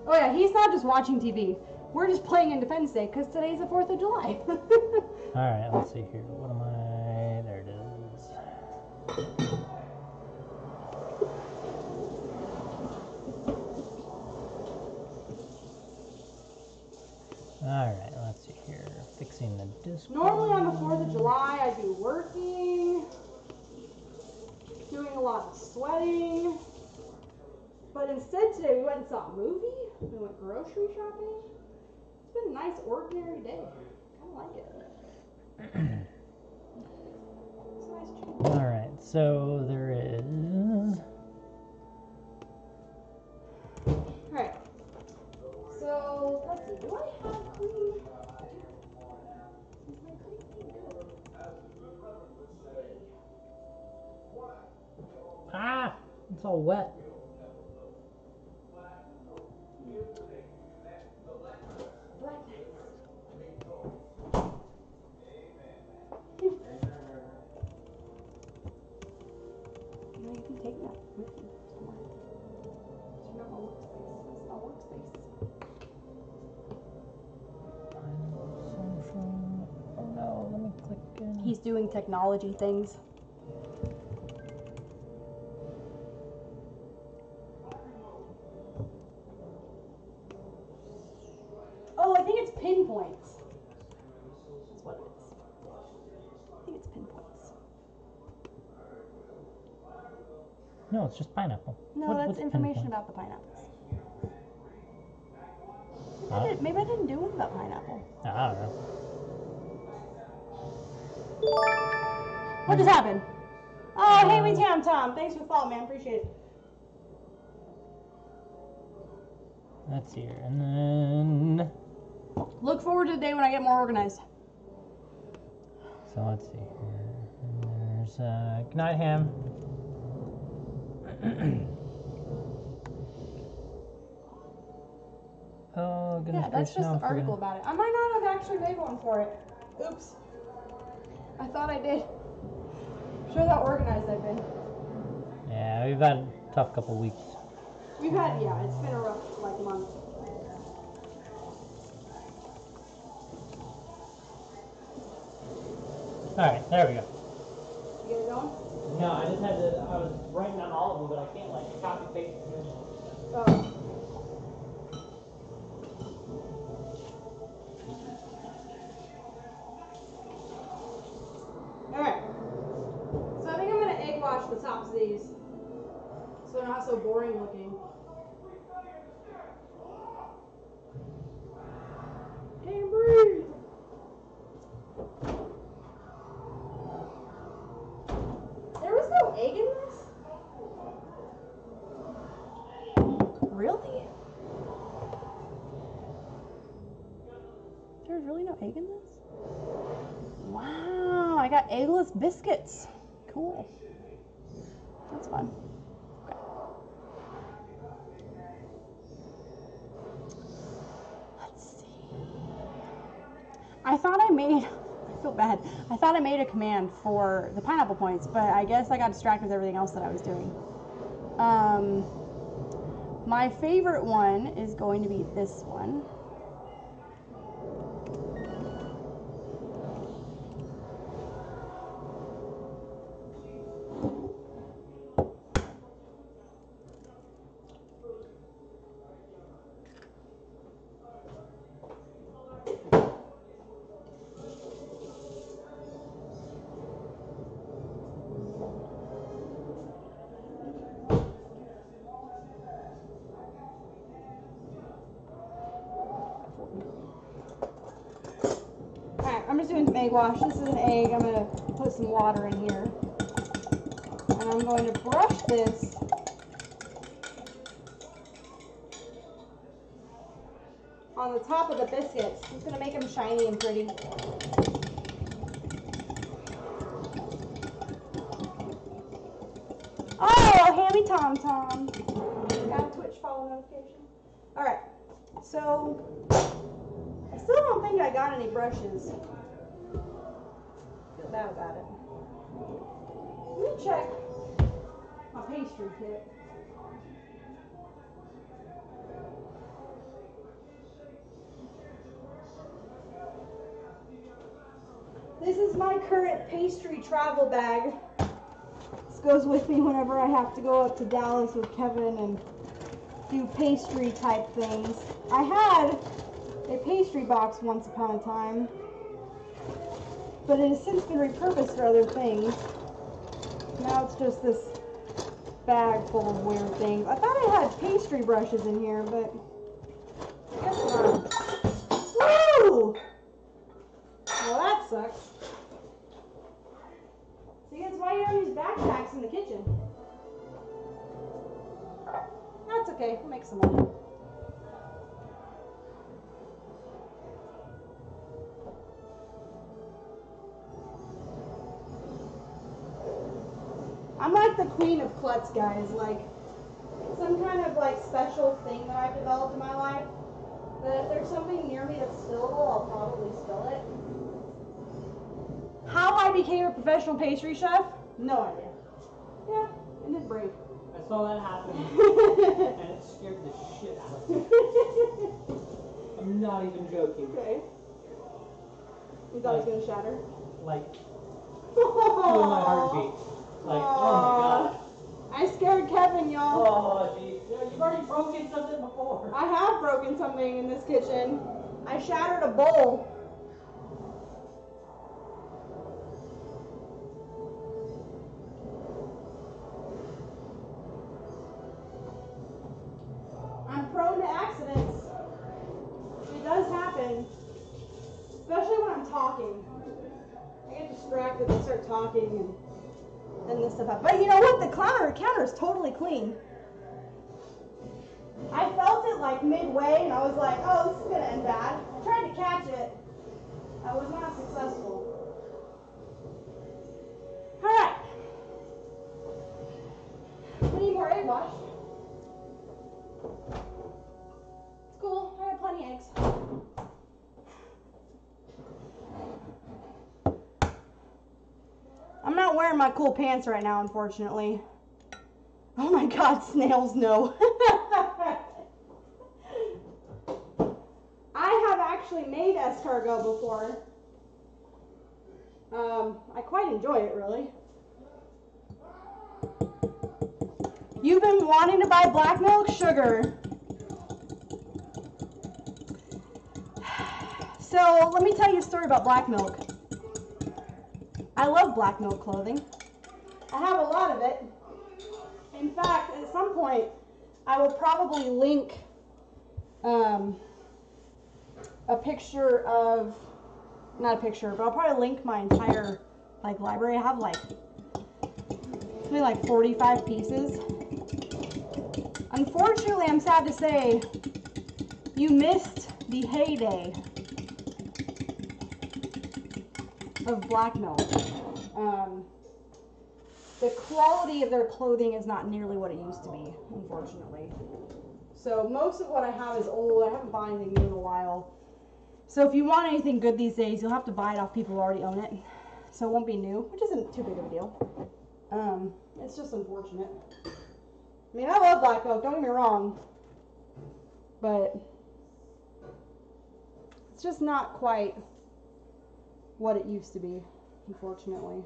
Oh yeah, he's not just watching TV. We're just playing Independence Day because today's the 4th of July. All right, let's see here. What am I? There it is. All right, let's see here. Fixing the disc. Normally on the 4th of July, I'd be working, doing a lot of sweating. But instead today we went and saw a movie. We went grocery shopping. It's been a nice ordinary day. Kind of like it. It's a nice change. All right, so there is. Alright. So, let's see. Do I have cream? Is my cream good? Ah! It's all wet. No, you can take that with you somewhere. So you have a workspace. It's a workspace. Oh no, let me click in. He's doing technology things. Oh, I think it's pinpoints. That's what it is. I think it's pinpoints. No, it's just pineapple. No, that's what's information pinpoint? about the pineapples. Maybe I didn't do one about pineapple. I don't know. What just happened? Oh, hey, me Tom. Thanks for the follow, man. Appreciate it. That's here, and then. Look forward to the day when I get more organized. So let's see here. And there's good night, Ham. Oh goodness. Yeah, that's gracious, just now the I'm forgetting. article about it. I might not have actually made one for it. Oops. I thought I did. Show how organized I've been. Yeah, we've had a tough couple weeks. We've had, yeah, it's been a rough, month. Alright, there we go. You get it going? No, I just had to, I was writing down all of them, but I can't copy paste them. Oh. Alright. So I think I'm going to egg wash the tops of these so they're not so boring looking. Can't breathe. There was no egg in this? Really? There's really no egg in this? Wow, I got eggless biscuits. Cool. That's fun. Okay. Let's see. I thought feel bad. I thought I made a command for the pineapple points, but I guess I got distracted with everything else that I was doing. My favorite one is going to be this one. I'm just doing some egg wash. This is an egg. I'm going to put some water in here. And I'm going to brush this on the top of the biscuits. It's going to make them shiny and pretty. Oh, Hammy Tom Tom. Got a Twitch follow notification. Alright, so I still don't think I got any brushes. Feel bad about it. Let me check my pastry kit. This is my current pastry travel bag. This goes with me whenever I have to go up to Dallas with Kevin and do pastry type things. I had a pastry box once upon a time, but it has since been repurposed for other things. Now it's just this bag full of weird things. I thought I had pastry brushes in here, but I guess not. Woo! Well, that sucks. See, that's why you don't use backpacks in the kitchen. That's okay, we'll make some more. I'm like the queen of klutz, guys. Like, some kind of like special thing that I've developed in my life, that if there's something near me that's spillable, I'll probably spill it. How I became a professional pastry chef? No idea. Yeah, it did break. I saw that happen, and it scared the shit out of me. I'm not even joking. Okay. You thought it was gonna shatter? Like, feeling my heartbeat. Like, oh my god. I scared Kevin, y'all. Oh, geez. Yeah, you've already broken something before. I have broken something in this kitchen. I shattered a bowl. I'm prone to accidents. It does happen. Especially when I'm talking. I get distracted and start talking and then this stuff happens. But you know what? The counter is totally clean. I felt it like midway and I was like, oh, this is going to end bad. I tried to catch it. I was not successful. Alright. We need more egg wash. It's cool. I have plenty of eggs. I'm not wearing my cool pants right now, unfortunately. Oh my god, snails, no. I have actually made escargot before. I quite enjoy it, really. You've been wanting to buy black milk sugar. So, let me tell you a story about black milk. I love black milk clothing. I have a lot of it. In fact, at some point, I will probably link a picture of, not a picture, but I'll probably link my entire like library. I have like, something like 45 pieces. Unfortunately, I'm sad to say, you missed the heyday of black milk. The quality of their clothing is not nearly what it used to be, unfortunately. So most of what I have is old. I haven't bought anything new in a while. So if you want anything good these days, you'll have to buy it off people who already own it. So it won't be new, which isn't too big of a deal. It's just unfortunate. I mean, I love black milk, don't get me wrong. But it's just not quite what it used to be, unfortunately.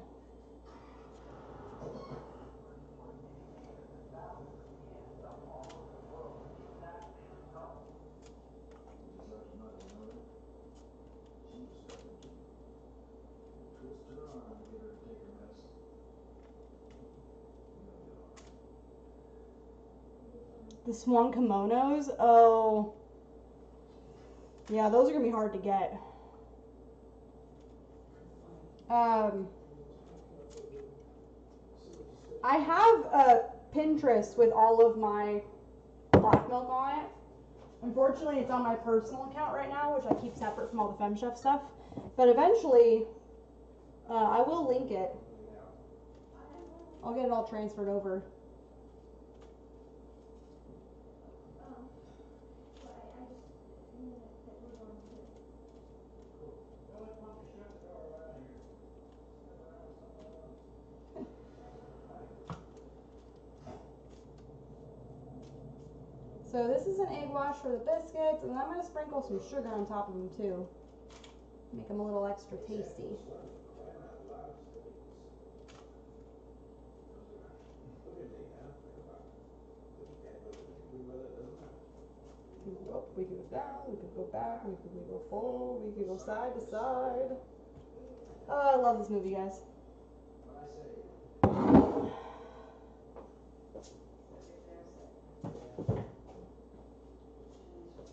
The swan kimonos? Oh. Yeah, those are going to be hard to get. I have a Pinterest with all of my black milk on it. Unfortunately, it's on my personal account right now, which I keep separate from all the FemChef stuff. But eventually, I will link it. I'll get it all transferred over. So this is an egg wash for the biscuits, and then I'm going to sprinkle some sugar on top of them too. Make them a little extra tasty. We could go up, we could go down, we could go back, we could go forward, we could go side to side. Oh, I love this movie, guys.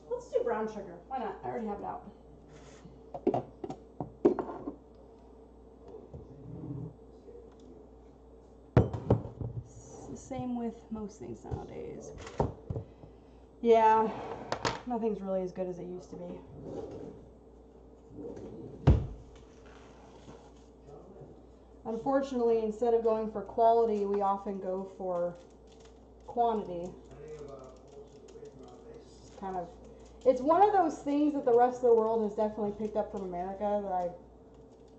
Let's do brown sugar. Why not? I already have it out. It's the same with most things nowadays. Yeah, nothing's really as good as it used to be. Unfortunately, instead of going for quality, we often go for quantity. It's one of those things that the rest of the world has definitely picked up from America that I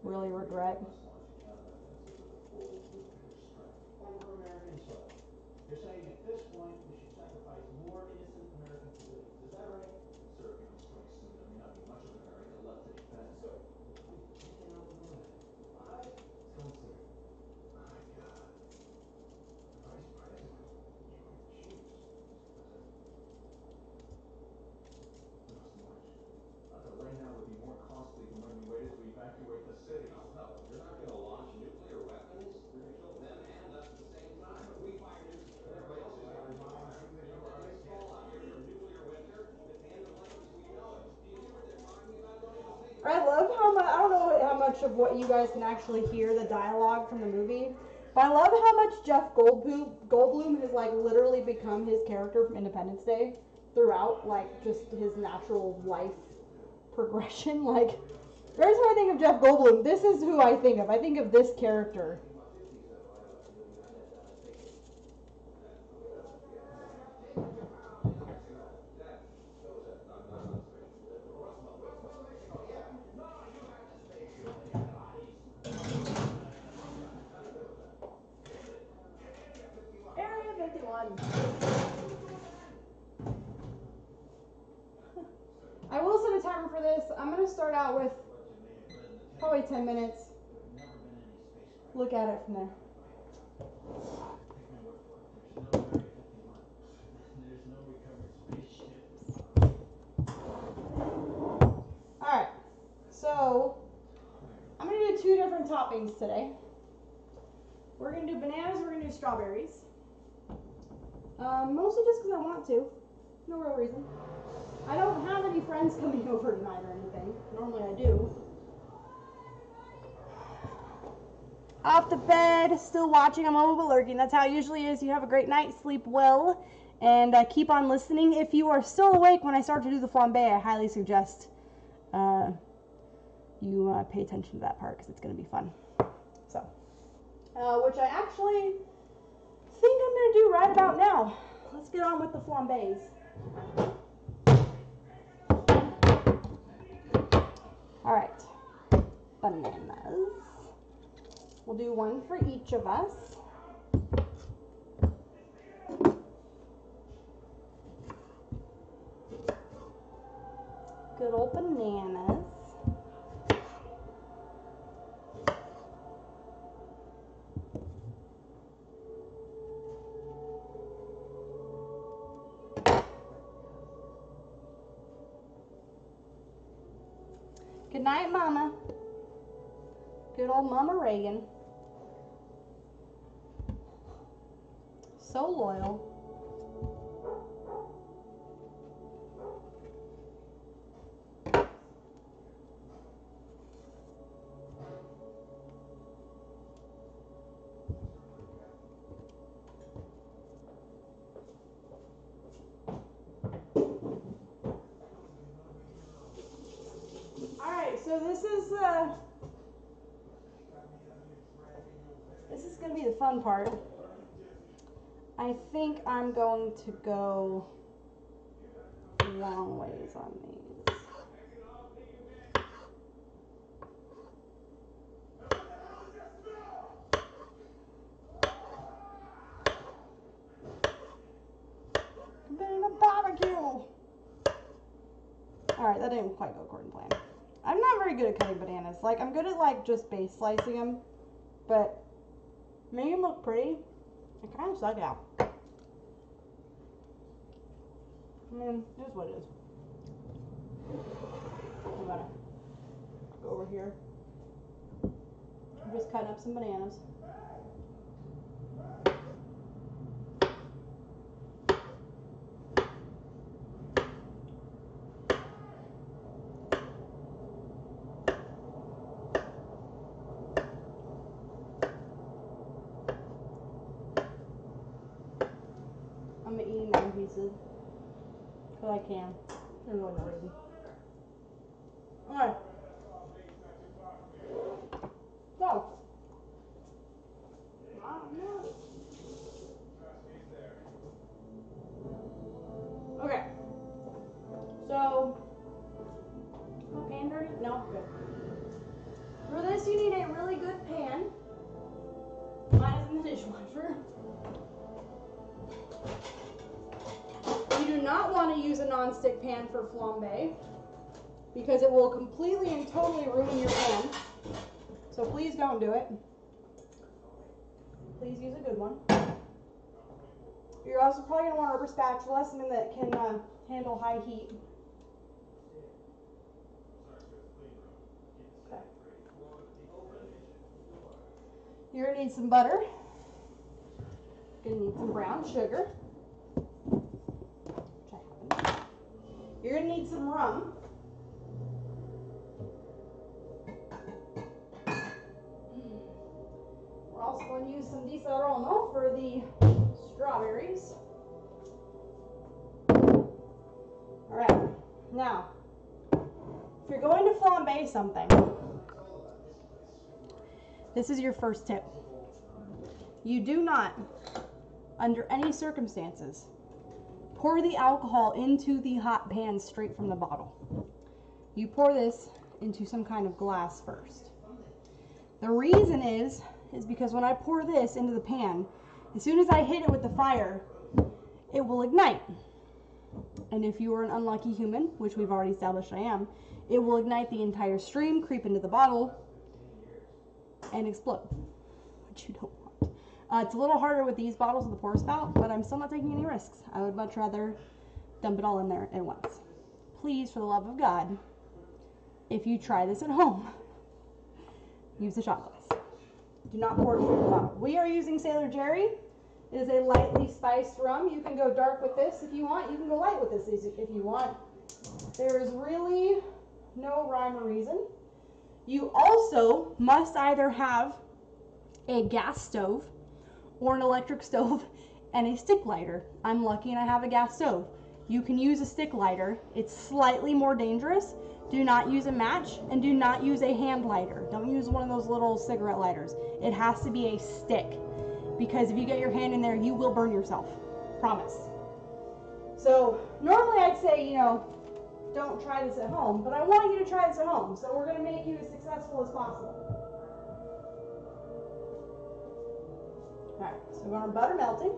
really regret. You're saying at this point we should sacrifice more innocent American civilians. Is that right? Sir, if you don't strike soon, there may not be much of America left to defend. Sir, you cannot do that. Why? Come, sir. My God. Vice President. You choose. We must march. Delay now would be more costly than when we waited to evacuate the city. No, you're not going to launch nuclear weapons. You're going to kill them and us at the same time. But we fire nuclear. Everybody else is going to fire. Next fall out here for nuclear winter. At the end of life as we know it. Do you hear what they're talking about? Don't you think? I love how much, I don't know how much of what you guys can actually hear the dialogue from the movie, but I love how much Jeff Goldblum has like literally become his character from Independence Day throughout, like just his natural life progression. Like, every time I think of Jeff Goldblum, this is who I think of. I think of this character. Area 51. I will set a timer for this. I'm going to start out with probably 10 minutes. Look at it from there. Alright, so I'm going to do 2 different toppings today. We're going to do bananas, we're going to do strawberries. Mostly just because I want to. No real reason. I don't have any friends coming over tonight or anything. Normally I do. Off the bed, still watching. I'm a little bit lurking. That's how it usually is. You have a great night, sleep well, and keep on listening. If you are still awake when I start to do the flambe, I highly suggest you pay attention to that part because it's going to be fun. So, which I actually think I'm going to do right about now. Let's get on with the flambes. All right, bananas. We'll do one for each of us. Good old bananas. Good night, Mama. Good old Mama Reagan. So loyal. Alright, so this is gonna be the fun part. I think I'm going to go long ways on these. Banana barbecue! Alright, that didn't quite go according to plan. I'm not very good at cutting bananas. Like, I'm good at, like, just base slicing them, but making them look pretty, I kind of suck at. I mean, it is what it is. I'm gonna go over here. I'm just cutting up some bananas. I'm eating 9 pieces. Because I can. There's no reason. Alright. So. Okay. So. Oh, pan dirty? No? Good. For this, you need a really good pan. Mine is in the dishwasher. You do not want to use a non-stick pan for flambe because it will completely and totally ruin your pan. So please don't do it. Please use a good one. You're also probably going to want a rubber spatula, something that can handle high heat. Okay. You're going to need some butter. You're going to need some brown sugar. You're going to need some rum. We're also going to use some di Saronno for the strawberries. Alright, now, if you're going to flambe something, this is your first tip. You do not, under any circumstances, pour the alcohol into the hot pan straight from the bottle. You pour this into some kind of glass first. The reason is because when I pour this into the pan, as soon as I hit it with the fire, it will ignite. And if you are an unlucky human, which we've already established I am, it will ignite the entire stream, creep into the bottle, and explode, which you don't want. It's a little harder with these bottles with the pour spout, but I'm still not taking any risks. I would much rather dump it all in there at once. Please, for the love of God, if you try this at home, use a shot glass. Do not pour it through the bottle. We are using Sailor Jerry. It is a lightly spiced rum. You can go dark with this if you want. You can go light with this if you want. There is really no rhyme or reason. You also must either have a gas stove or an electric stove and a stick lighter. I'm lucky and I have a gas stove. You can use a stick lighter. It's slightly more dangerous. Do not use a match and do not use a hand lighter. Don't use one of those little cigarette lighters. It has to be a stick because if you get your hand in there, you will burn yourself. Promise. So normally I'd say, don't try this at home, but I want you to try this at home, so we're going to make you as successful as possible. Alright, so we want our butter melting.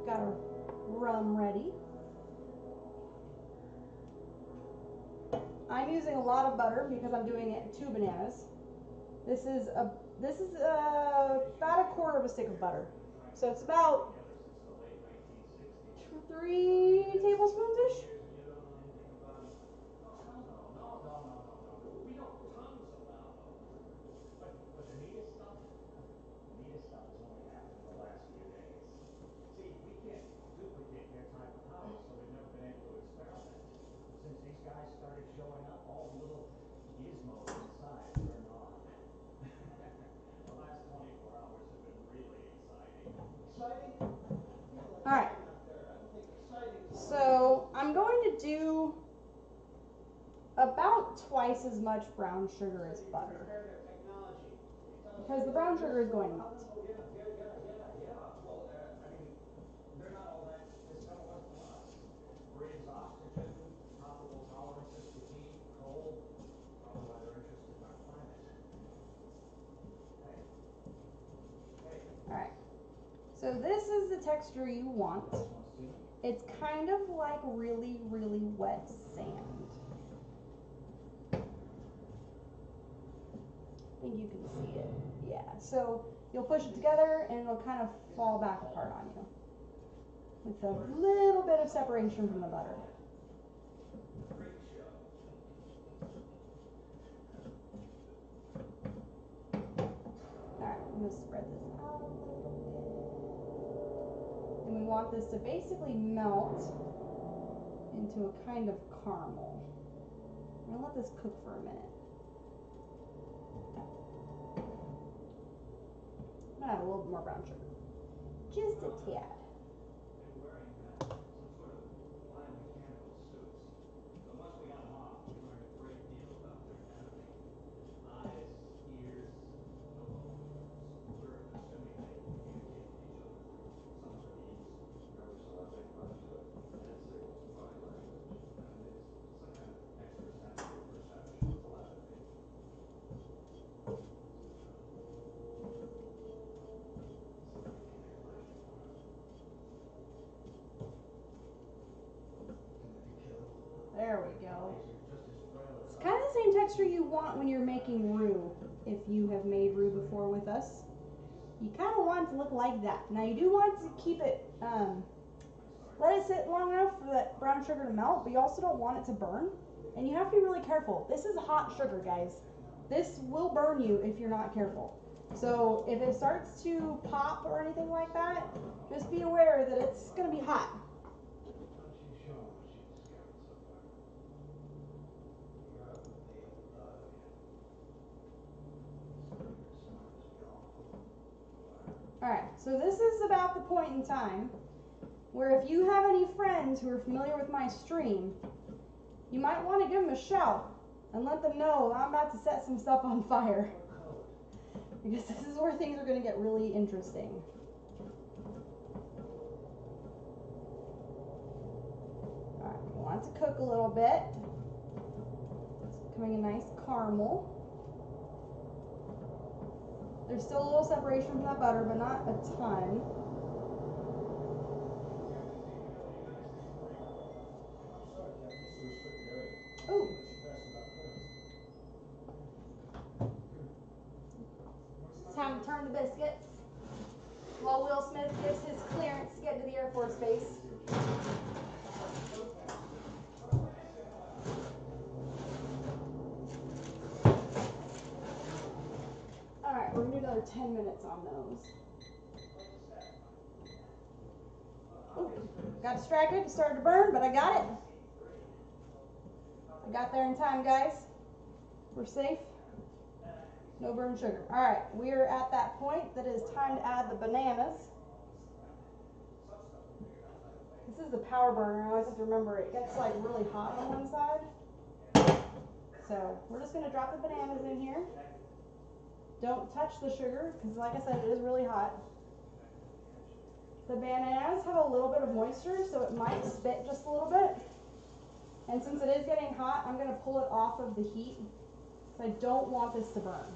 Got our rum ready. I'm using a lot of butter because I'm doing it 2 bananas. This is about a quarter of a stick of butter. So it's about 3 tablespoons-ish. But the neatest stuff has only happened in the last few days. See, we can't duplicate their type of house, so we've never been able to experiment. Since these guys started showing up, all the little gizmos inside turned on. The last 24 hours have been really exciting. Exciting? Alright. So I'm going to do about twice as much brown sugar as butter, because the brown sugar is going to melt. Well, I mean, they're not all that dissimilar from us. Breathes oxygen, comparable tolerances to heat, cold. Probably why they're interested in our climate. Hey. Alright. So this is the texture you want. It's kind of like really, really wet sand. I think you can see it. Yeah. So you'll push it together and it'll kind of fall back apart on you, with a little bit of separation from the butter. Alright, I'm going to spread this out a little bit. And we want this to basically melt into a kind of caramel. I'm going to let this cook for a minute. I'm going to add a little bit more brown sugar. Just a tad. They're wearing some sort of biomechanical suits. But once we got them off, we learned a great deal about their anatomy. Eyes, ears, no bones. We're assuming they communicate with each other through some of the needs. Never saw a thing run to it. Hand signals and body language. And it's some kind of extrasensory perception, telepathy. There we go. It's kind of the same texture you want when you're making roux. If you have made roux before with us, you kind of want it to look like that. Now you do want to keep it, let it sit long enough for that brown sugar to melt, but you also don't want it to burn. And you have to be really careful. This is hot sugar, guys. This will burn you if you're not careful. So if it starts to pop or anything like that, just be aware that it's going to be hot. Alright, so this is about the point in time where if you have any friends who are familiar with my stream, you might want to give them a shout and let them know I'm about to set some stuff on fire. Because this is where things are going to get really interesting. Alright, we want it to cook a little bit. It's becoming a nice caramel. There's still a little separation from that butter, but not a ton. Ooh. It's time to turn the biscuits while Will Smith gives his clearance to get into the Air Force Base. Alright, we're going to do another 10 minutes on those. Ooh, got distracted, it started to burn, but I got it. I got there in time, guys. We're safe. No burnt sugar. Alright, we're at that point that it is time to add the bananas. This is the power burner. I always have to remember it gets like really hot on one side. So we're just going to drop the bananas in here. Don't touch the sugar because like I said, it is really hot. The bananas have a little bit of moisture, so it might spit just a little bit. And since it is getting hot, I'm gonna pull it off of the heat. I don't want this to burn.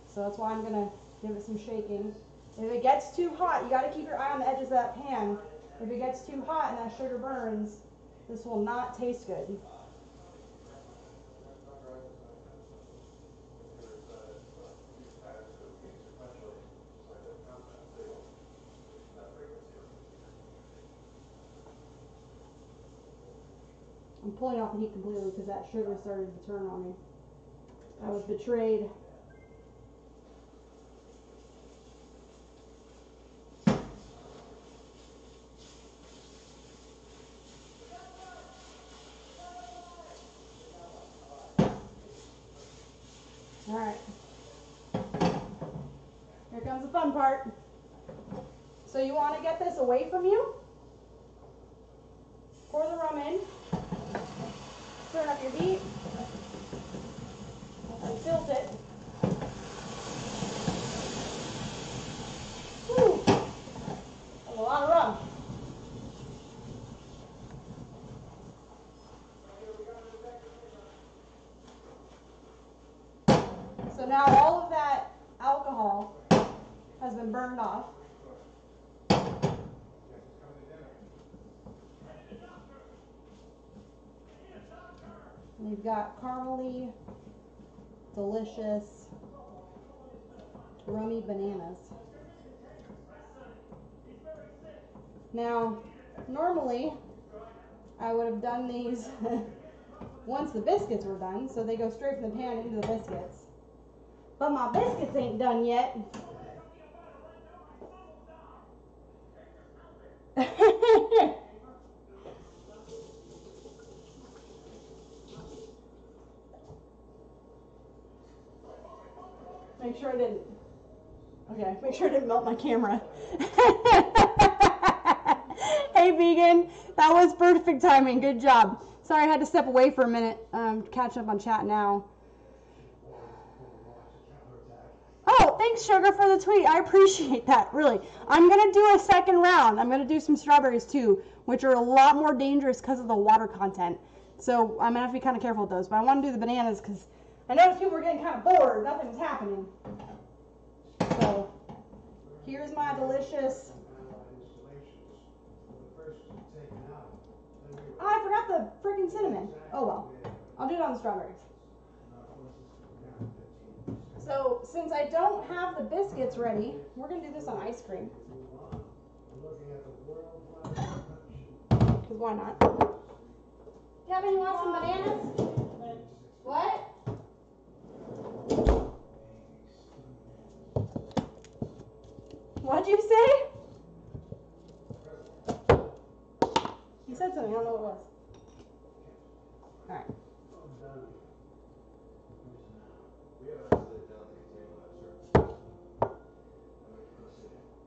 So that's why I'm gonna give it some shaking. If it gets too hot, you gotta keep your eye on the edges of that pan. If it gets too hot and that sugar burns, this will not taste good. I'm pulling off the heat completely because that sugar started to turn on me. I was betrayed. All right. Here comes the fun part. So you want to get this away from you. Pour the rum in. Turn up your heat. And tilt it. Whew. That's a lot of rum. So now all of that alcohol has been burned off. And you've got caramely, delicious, rummy bananas. Now, normally, I would have done these once the biscuits were done, so they go straight from the pan into the biscuits. But my biscuits ain't done yet. Make sure I didn't. Okay, make sure I didn't melt my camera. Hey, vegan, that was perfect timing. Good job. Sorry, I had to step away for a minute. Catching up on chat now. Oh, thanks, Sugar, for the tweet. I appreciate that, really. I'm going to do a second round. I'm going to do some strawberries, too, which are a lot more dangerous because of the water content. So I'm going to have to be kind of careful with those. But I want to do the bananas because I noticed people were getting kind of bored. Nothing was happening. So here's my delicious... Oh, I forgot the freaking cinnamon. Oh, well. I'll do it on the strawberries. So, since I don't have the biscuits ready, we're going to do this on ice cream. Because why not? Kevin, you want some bananas? What? What'd you say? You said something, I don't know what it was. Alright.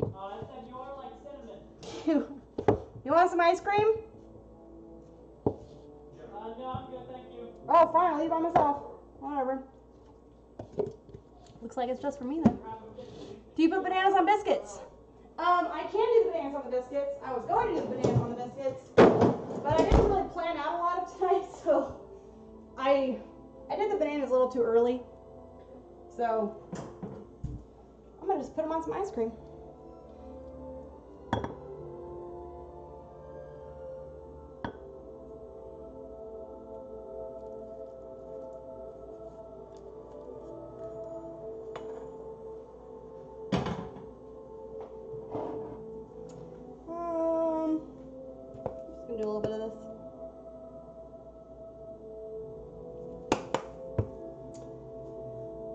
Oh, I said you are like cinnamon. You want some ice cream? No, I'm good, thank you. Oh, fine, I'll leave by myself. Whatever. Looks like it's just for me then. Do you put bananas on biscuits? I can do the bananas on the biscuits. I was going to do the bananas on the biscuits, but I didn't really plan out a lot of tonight, so I did the bananas a little too early. So I'm gonna just put them on some ice cream. Just gonna do a little bit of this.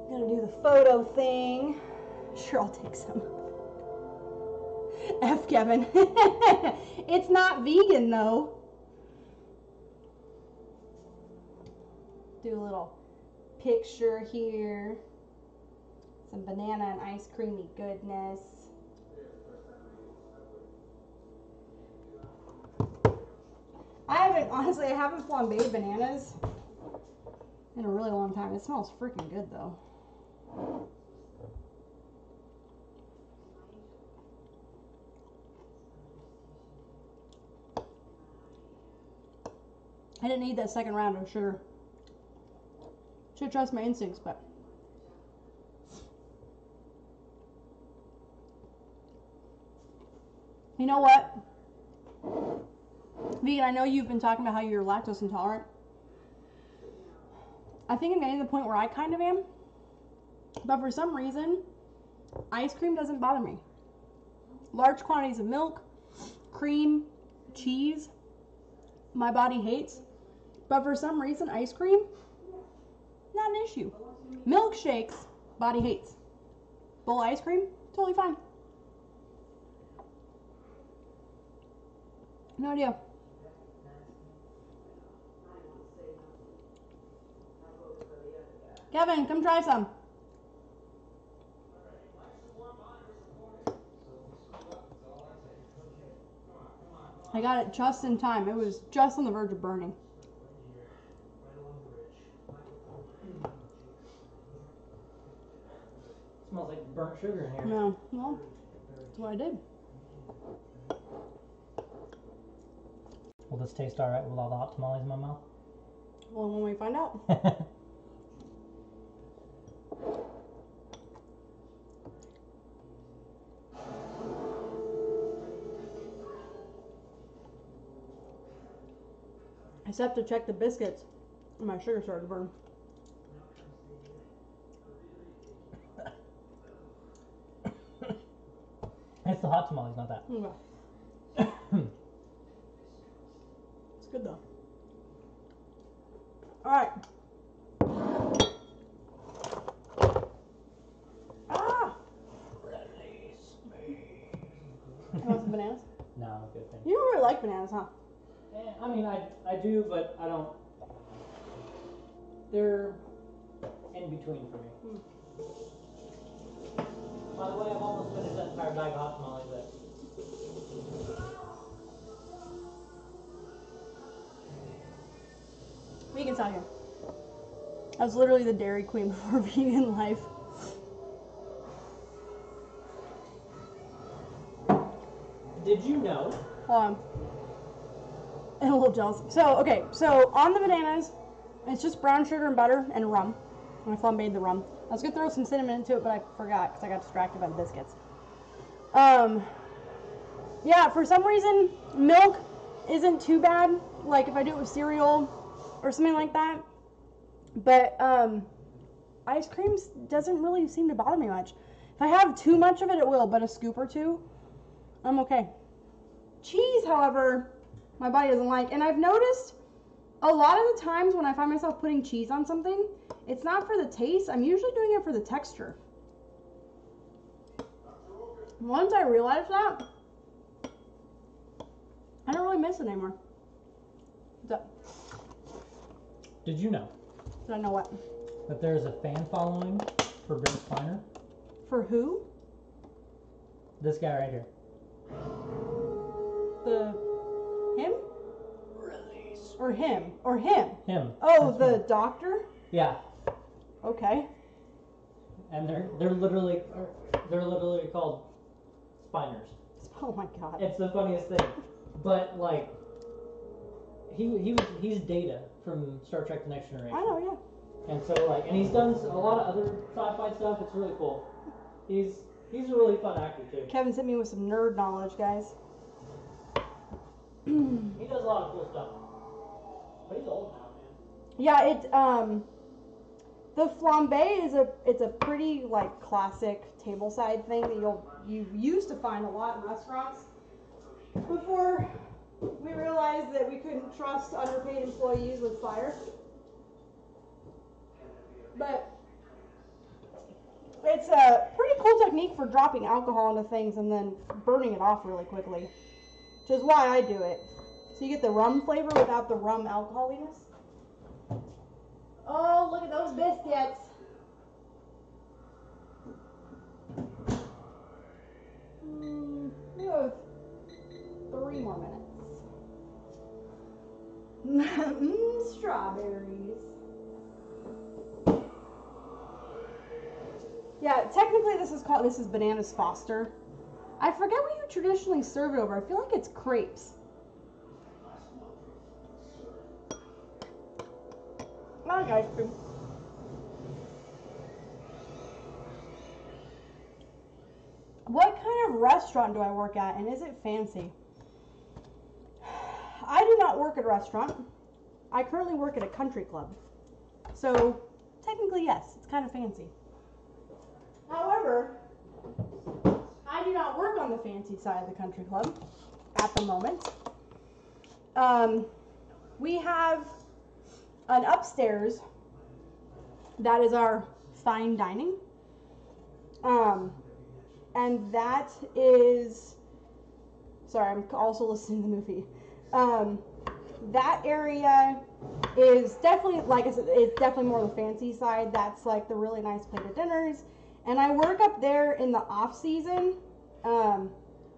Gonna do the photo thing. Sure, I'll take some. F Kevin. It's not vegan though. Do a little picture here. Some banana and ice creamy goodness. I haven't flambéed bananas in a really long time. It smells freaking good though. I didn't need that second round of sugar. Should trust my instincts, but you know what? Vegan, I know you've been talking about how you're lactose intolerant. I think I'm getting to the point where I kind of am. But for some reason, ice cream doesn't bother me. Large quantities of milk, cream, cheese, my body hates. But for some reason, ice cream, not an issue. Milkshakes, body hates. Bowl of ice cream, totally fine. No idea. Kevin, come try some. I got it just in time. It was just on the verge of burning. Smells like burnt sugar in here. No, well, that's what I did. Will this taste alright with all the hot tamales in my mouth? Well, when we find out. I just have to check the biscuits. And my sugar started to burn. It's the hot tamales, not that. Okay. It's good though. Alright. Ah! Release me. You want some bananas? No, good thing. You don't really like bananas, huh? I mean, I do, but I don't. They're in between for me. By the way, I've almost finished that entire bag of hot tamales. Vegan's out here. I was literally the Dairy Queen before vegan life. Did you know? Hold on. I'm a little jealous. So, okay, so on the bananas, it's just brown sugar and butter and rum. I flambéed the rum. I was going to throw some cinnamon into it, but I forgot because I got distracted by the biscuits. Yeah, for some reason, milk isn't too bad. Like if I do it with cereal or something like that. But ice cream doesn't really seem to bother me much. If I have too much of it, it will, but a scoop or two, I'm okay. Cheese, however, my body doesn't like. And I've noticed a lot of the times when I find myself putting cheese on something, it's not for the taste. I'm usually doing it for the texture. Once I realized that, I don't really miss it anymore. What's up? Did you know Did I know what? that there's a fan following for Brent Spiner? For who? This guy right here. Him? Release. Or him? Or him? Him. Oh, That's the him. doctor? Yeah. Okay. And they're literally called Spiners. Oh my god. It's the funniest thing. But like he's Data from Star Trek: The Next Generation. I know, yeah. And so like, and he's done a lot of other sci-fi stuff. It's really cool. He's a really fun actor too. Kevin's hit me with some nerd knowledge, guys. He does a lot of cool stuff. But he's old now, man. Yeah, it the flambe is a pretty like classic tableside thing that you used to find a lot in restaurants before we realized that we couldn't trust underpaid employees with fire. But it's a pretty cool technique for dropping alcohol into things and then burning it off really quickly, which is why I do it. So you get the rum flavor without the rum alcoholiness. Oh, look at those biscuits. We have 3 more minutes. Strawberries. Yeah, technically this is Bananas Foster. I forget what you traditionally serve it over. I feel like it's crepes. like ice cream. What kind of restaurant do I work at, and is it fancy? I do not work at a restaurant. I currently work at a country club. So, technically, yes, it's kind of fancy. However, I do not work on the fancy side of the country club at the moment. We have an upstairs that is our fine dining. And that is, sorry, I'm also listening to the movie. That area is definitely, like I said, it's definitely more the fancy side. That's like the really nice plated dinners. And I work up there in the off season,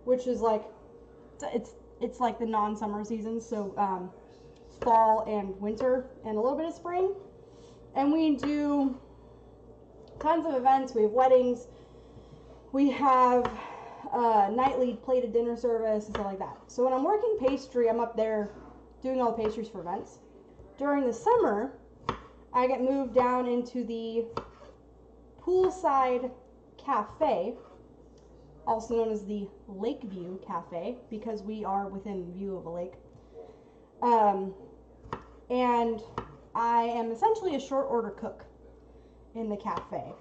which is like, it's like the non-summer season. So, fall and winter and a little bit of spring. And we do tons of events. We have weddings. We have nightly plated dinner service and stuff like that. So when I'm working pastry, I'm up there doing all the pastries for events. During the summer, I get moved down into the poolside cafe, also known as the Lakeview Cafe, because we are within view of a lake. And I am essentially a short order cook in the cafe.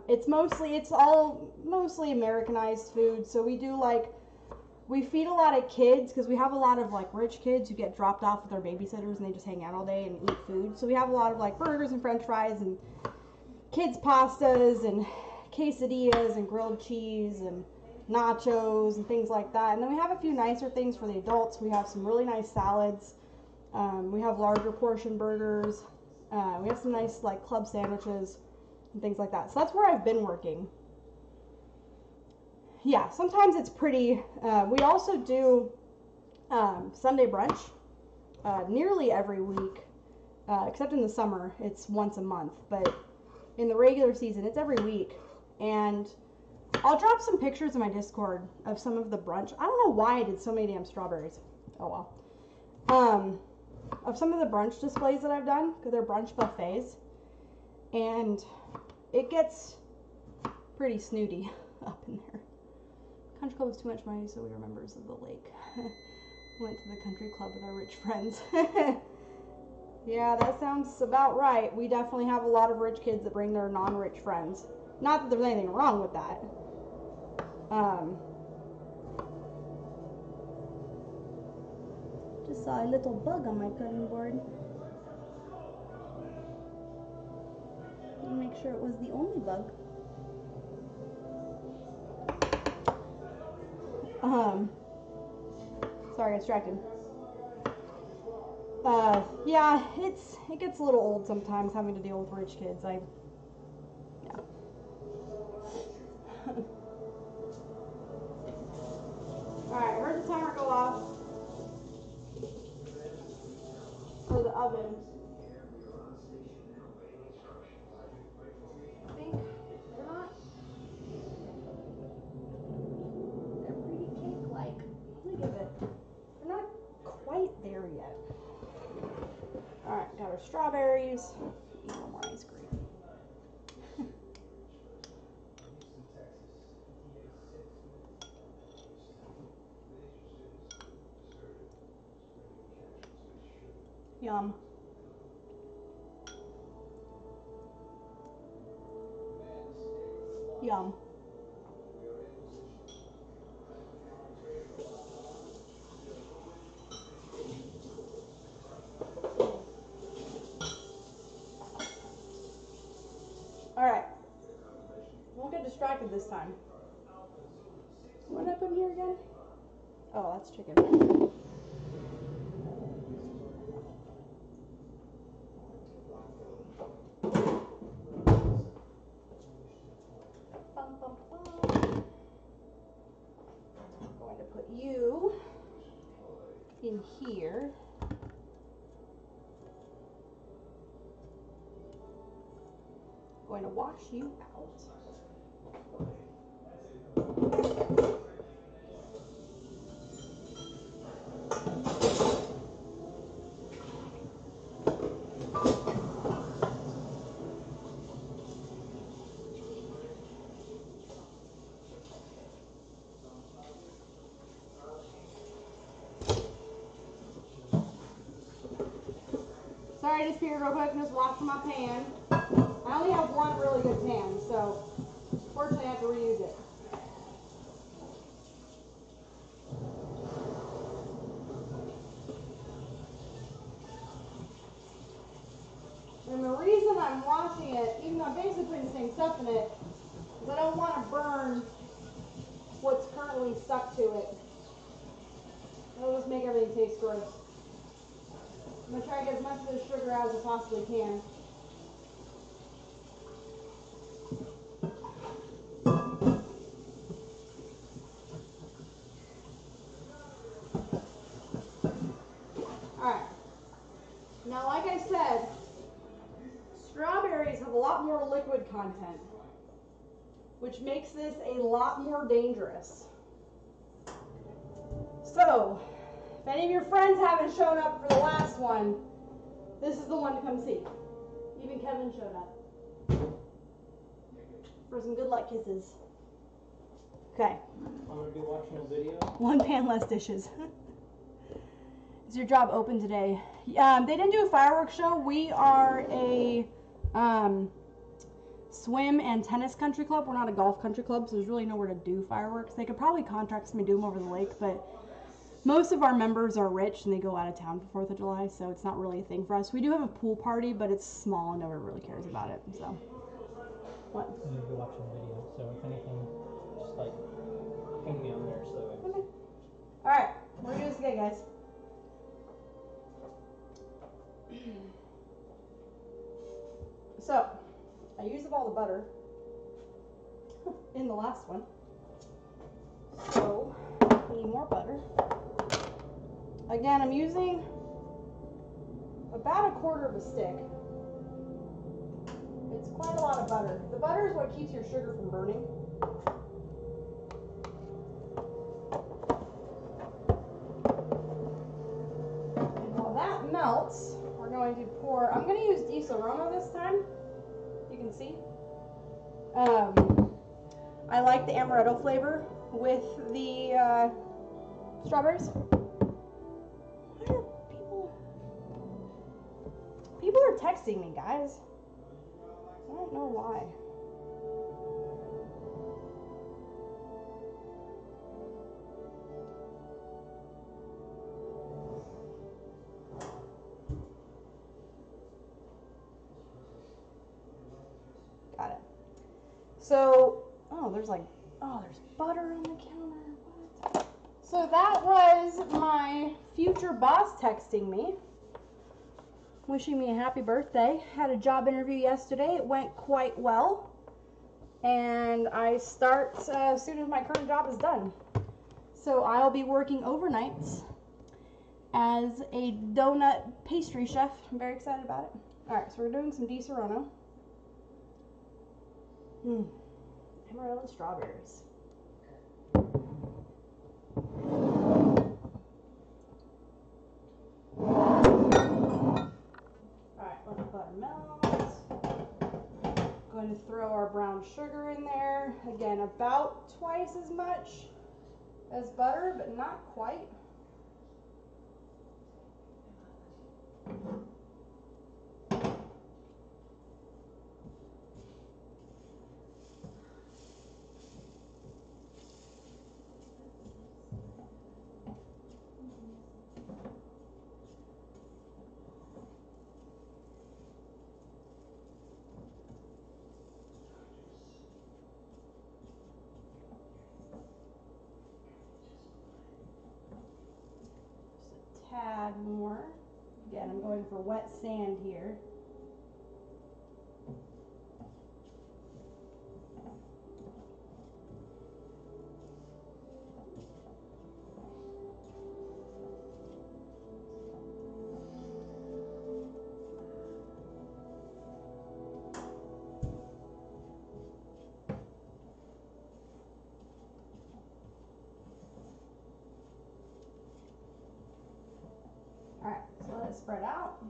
It's all mostly Americanized food. So we feed a lot of kids because we have a lot of like rich kids who get dropped off with their babysitters and they just hang out all day and eat food. So we have a lot of like burgers and french fries and kids pastas and quesadillas and grilled cheese and nachos and things like that. And then we have a few nicer things for the adults. We have some really nice salads. We have larger portion burgers. We have some nice like club sandwiches and things like that. So that's where I've been working. Yeah, sometimes it's pretty. We also do Sunday brunch nearly every week, except in the summer, it's once a month. But in the regular season, it's every week. And I'll drop some pictures in my Discord of some of the brunch. I don't know why I did so many damn strawberries. Oh well. Of some of the brunch displays that I've done, because they're brunch buffets. And it gets pretty snooty up in there. Country club was too much money, so we were members of the lake. Went to the country club with our rich friends. Yeah, that sounds about right. We definitely have a lot of rich kids that bring their non-rich friends. Not that there's anything wrong with that. Just saw a little bug on my cutting board. Make sure it was the only bug. Sorry, distracted. Yeah, it gets a little old sometimes having to deal with rich kids. Yeah. Alright, I heard the timer go off for the oven. I think they're not. They're pretty cake-like. Let me give it. They're not quite there yet. Alright, got our strawberries. Eat one more ice cream. Yum. Yum. Alright. Won't get distracted this time. What did I put in here again? Oh, that's chicken. Bum, bum, bum. I'm going to put you in here. Going to wash you out. spray this period real quick and just wash my pan. I only have one really good pan, so fortunately I have to reuse it. And the reason I'm washing it, even though I'm basically putting the same stuff in it, is I don't want to burn what's currently stuck to it. It'll just make everything taste gross. I'm going to try to get as much of the sugar out as I possibly can. Alright. Now, like I said, strawberries have a lot more liquid content, which makes this a lot more dangerous. So, if any of your friends haven't shown up for the last one, this is the one to come see. Even Kevin showed up. For some good luck kisses. Okay. I'm going to be watching a video. One pan, less dishes. Is your job open today? They didn't do a fireworks show. We are a swim and tennis country club. We're not a golf country club, so there's really nowhere to do fireworks. They could probably contract me to do them over the lake, but most of our members are rich and they go out of town for 4th of July, so it's not really a thing for us. We do have a pool party, but it's small and nobody really cares about it. So, what? I'm going to be watching a video, so if anything, just like ping me on there. So. Okay. Alright, we're going to do this again, guys. So, I used up all the butter in the last one. So, I need more butter. Again, I'm using about 1/4 of a stick. It's quite a lot of butter. The butter is what keeps your sugar from burning. And while that melts, we're going to pour, I'm going to use Di Serrano this time. You can see. I like the amaretto flavor with the strawberries. Why are people are texting me, guys. I don't know why. Got it. So, there's butter on the counter. What? So that was my future boss texting me, wishing me a happy birthday. Had a job interview yesterday. It went quite well. And I start as soon as my current job is done. So I'll be working overnights as a donut pastry chef. I'm very excited about it. Alright, so we're doing some Di Serrano. Amaretto and strawberries. Alright, let the butter melt. Going to throw our brown sugar in there. Again, about twice as much as butter, but not quite. Tad more. Again, I'm going for wet sand here. Alright, so let it spread out.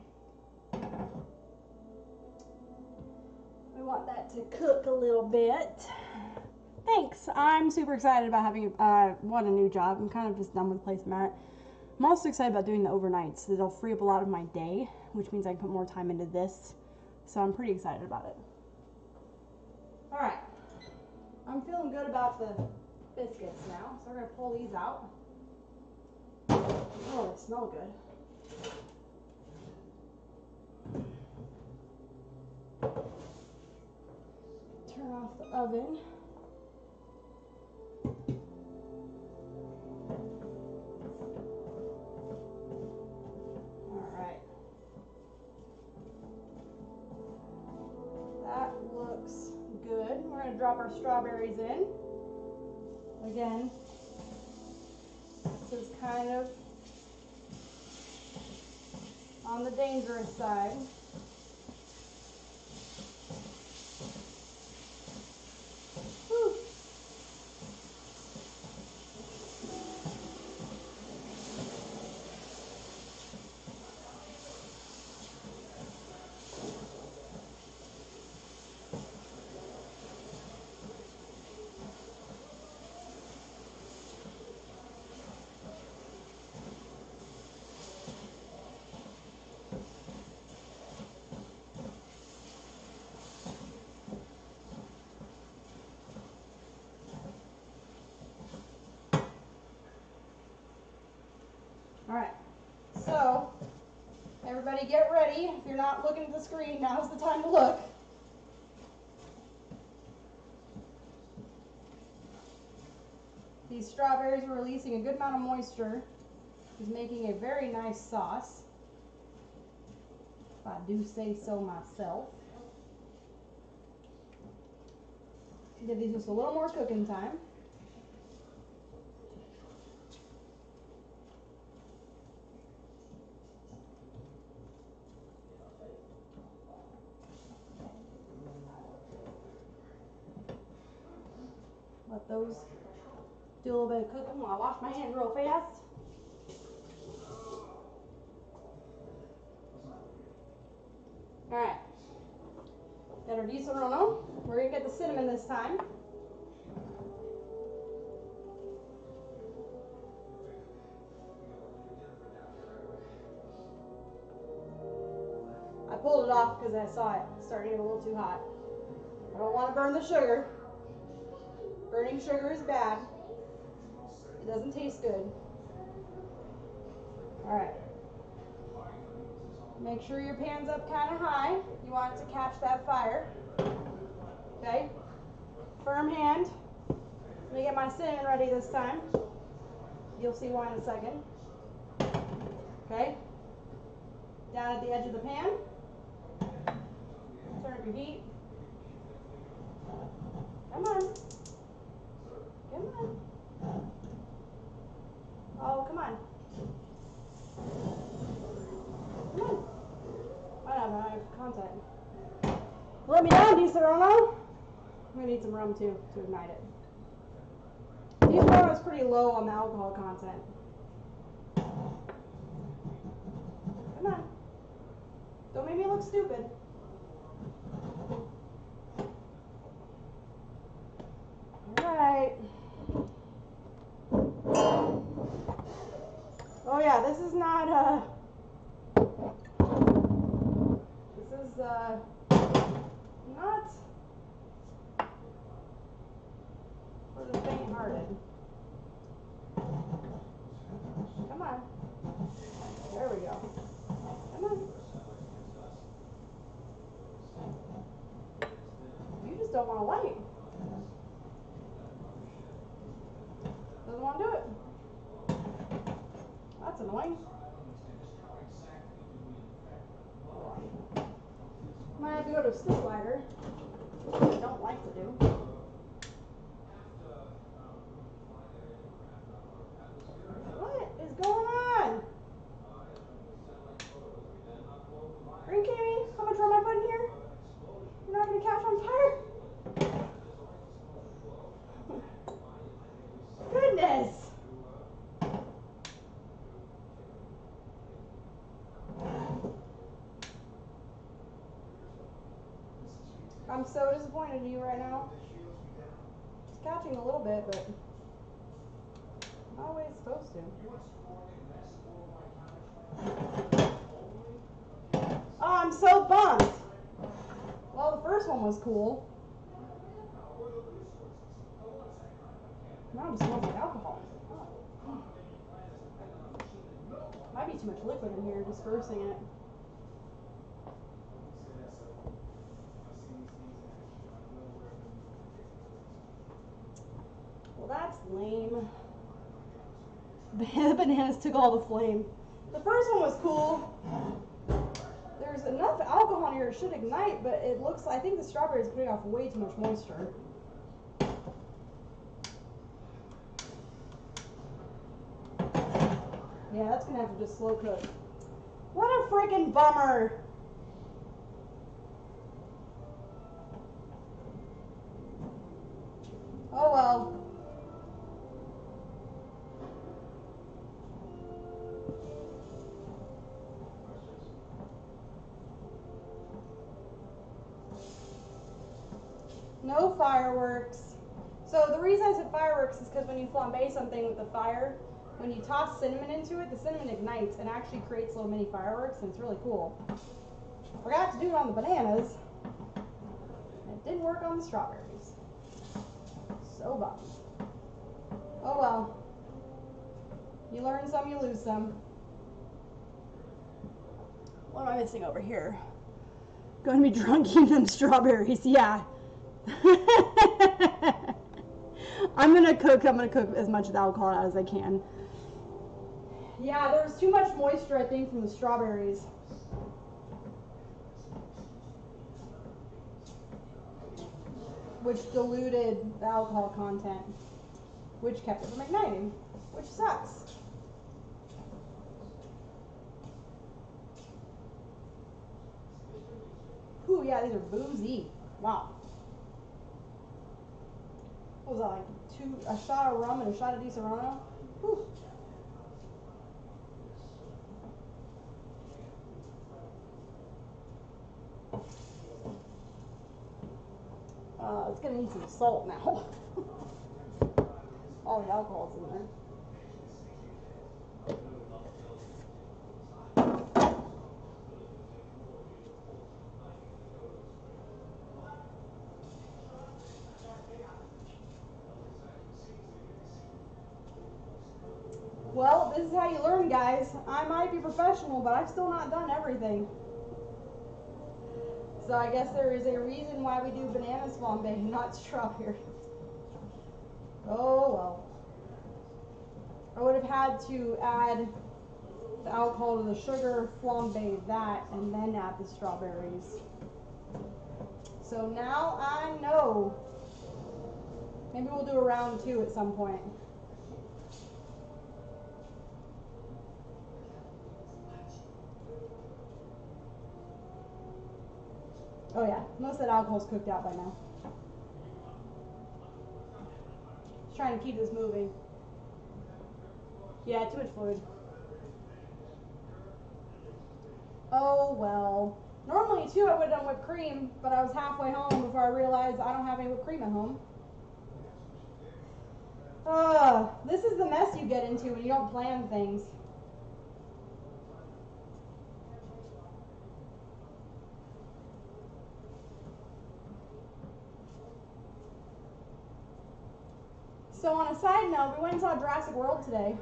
We want that to cook a little bit. Thanks. I'm super excited about having a new job. I'm kind of just done with the place I'm at. I'm also excited about doing the overnights. It'll free up a lot of my day, which means I can put more time into this. So I'm pretty excited about it. All right, I'm feeling good about the biscuits now, so we're gonna pull these out. Oh, they smell good. Turn off the oven. All right. That looks good. We're gonna drop our strawberries in. Again, this is kind of on the dangerous side. Whew. All right, so everybody get ready. If you're not looking at the screen, now's the time to look. These strawberries are releasing a good amount of moisture. It's making a very nice sauce, if I do say so myself. Give these just a little more cooking time. Let those do a little bit of cooking while I wash my hands real fast. All right, got our di serrano. We're gonna get the cinnamon this time. I pulled it off because I saw it starting to get a little too hot. I don't want to burn the sugar. Burning sugar is bad. It doesn't taste good. All right. Make sure your pan's up kind of high. You want it to catch that fire. Okay? Firm hand. Let me get my cinnamon ready this time. You'll see why in a second. Okay? Down at the edge of the pan. Turn up your heat. Come on. Come on. Oh, come on. Come on. I don't have content. Let me down, di serrano. I'm gonna need some rum too to ignite it. Di serrano is pretty low on the alcohol content. Come on. Don't make me look stupid. Alright. Oh yeah, this is not not for the faint-hearted. Come on. There we go. Come on. You just don't want to light. Doesn't want to do it. That's annoying. Might have to go to a stick lighter, which I don't like to do. What is going on? Are you kidding me? How much rum am I putting here? You're not going to catch on fire? Goodness! I'm so disappointed in you right now. It's catching a little bit, but Not the way it's supposed to. Oh, I'm so bummed. Well, the first one was cool. Now it just smells like alcohol. Oh. Might be too much liquid in here, dispersing it. Well, that's lame. The bananas took all the flame. The first one was cool. There's enough alcohol in here it should ignite, but it looks, I think the strawberry is putting off way too much moisture. Yeah, that's gonna have to just slow cook. What a freaking bummer! Oh well. No fireworks. So the reason I said fireworks is because when you flambe something with the fire, when you toss cinnamon into it, the cinnamon ignites and actually creates little mini fireworks, and it's really cool. Forgot to do it on the bananas. It didn't work on the strawberries. So bummed. Oh well. You learn some, you lose some. What am I missing over here? Going to be drunk eating them strawberries, yeah. I'm gonna cook as much of the alcohol as I can. Yeah, there was too much moisture, I think, from the strawberries. Which diluted the alcohol content, which kept it from igniting, which sucks. Ooh, yeah, these are boozy. Wow. What was that, like a shot of rum and a shot of Di Serrano? Whew. It's gonna need some salt now. All the alcohol's in there. Well, this is how you learn, guys. I might be professional, but I've still not done everything. So I guess there is a reason why we do bananas flambe, not strawberries. Oh well. I would have had to add the alcohol to the sugar, flambe that, and then add the strawberries. So now I know. Maybe we'll do a round 2 at some point. Oh yeah, most of that alcohol's cooked out by now. Just trying to keep this moving. Yeah, too much fluid. Oh well. Normally too I would have done whipped cream, but I was halfway home before I realized I don't have any whipped cream at home. This is the mess you get into when you don't plan things. So on a side note, we went and saw Jurassic World today.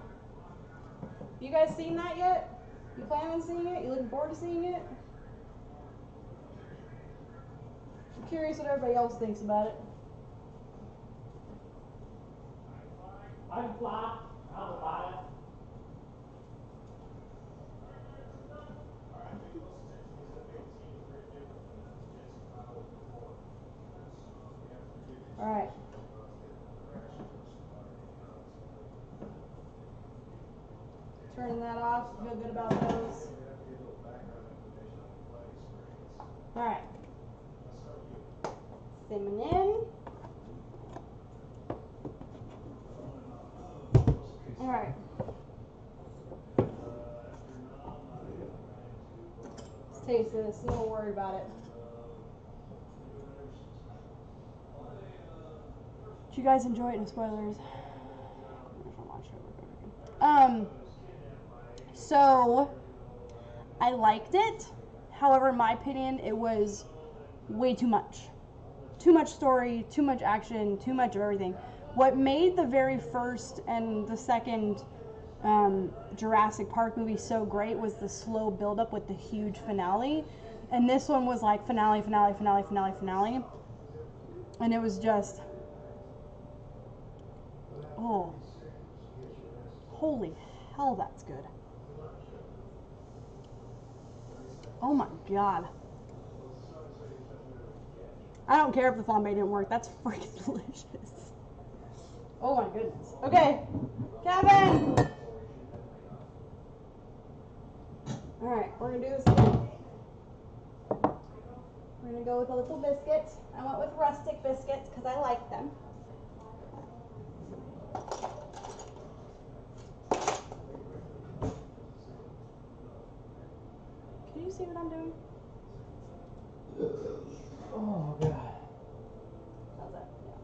You guys seen that yet? You planning on seeing it? You looking forward to seeing it? I'm curious what everybody else thinks about it. I can fly. I'll fly it. All right. Turning that off. Feel good about those. All right. Simming in. All right. Let's taste this. Don't worry about it. Did you guys enjoy it? No spoilers. So I liked it. However, in my opinion, it was way too much. Too much story, too much action, too much of everything. What made the very first and the second Jurassic Park movie so great was the slow build-up with the huge finale. And this one was like finale. And it was just, oh, holy hell, that's good. Oh my god. I don't care if the flambe didn't work. That's freaking delicious. Oh my goodness. Okay, Kevin. All right, we're gonna do this again. We're gonna go with a little biscuit. I went with rustic biscuits because I like them. Can you see what I'm doing? Oh god. How's that? Yeah.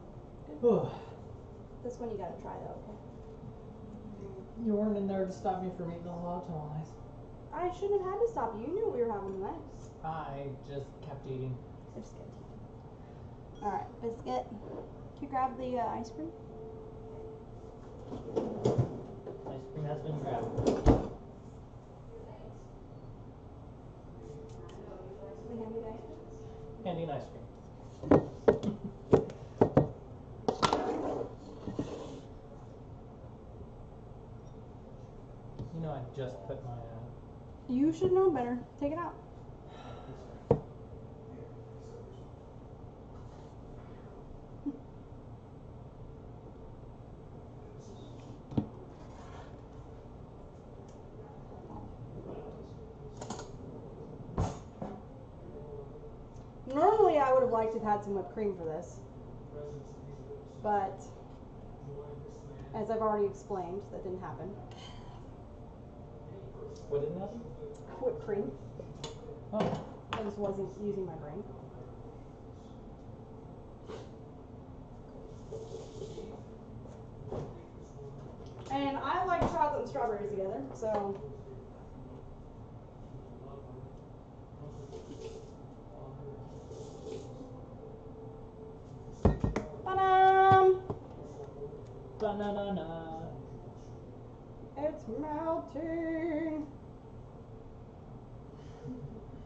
Good. Oh. This one you gotta try though, okay? You weren't in there to stop me from eating the hot tamales. I shouldn't have had to stop you. You knew what we were having next. I just kept eating. Biscuit. Alright, biscuit. Can you grab the ice cream? Ice cream has been grabbed. We hand me the ice cream? Candy and ice cream. You know, I just put my. You should know better. Take it out. Normally, I would have liked to have had some whipped cream for this, but as I've already explained, that didn't happen. What didn't happen? Whipped cream. Oh. I just wasn't using my brain. And I like chocolate and strawberries together, so. Ba-dum! Banana. It's melting.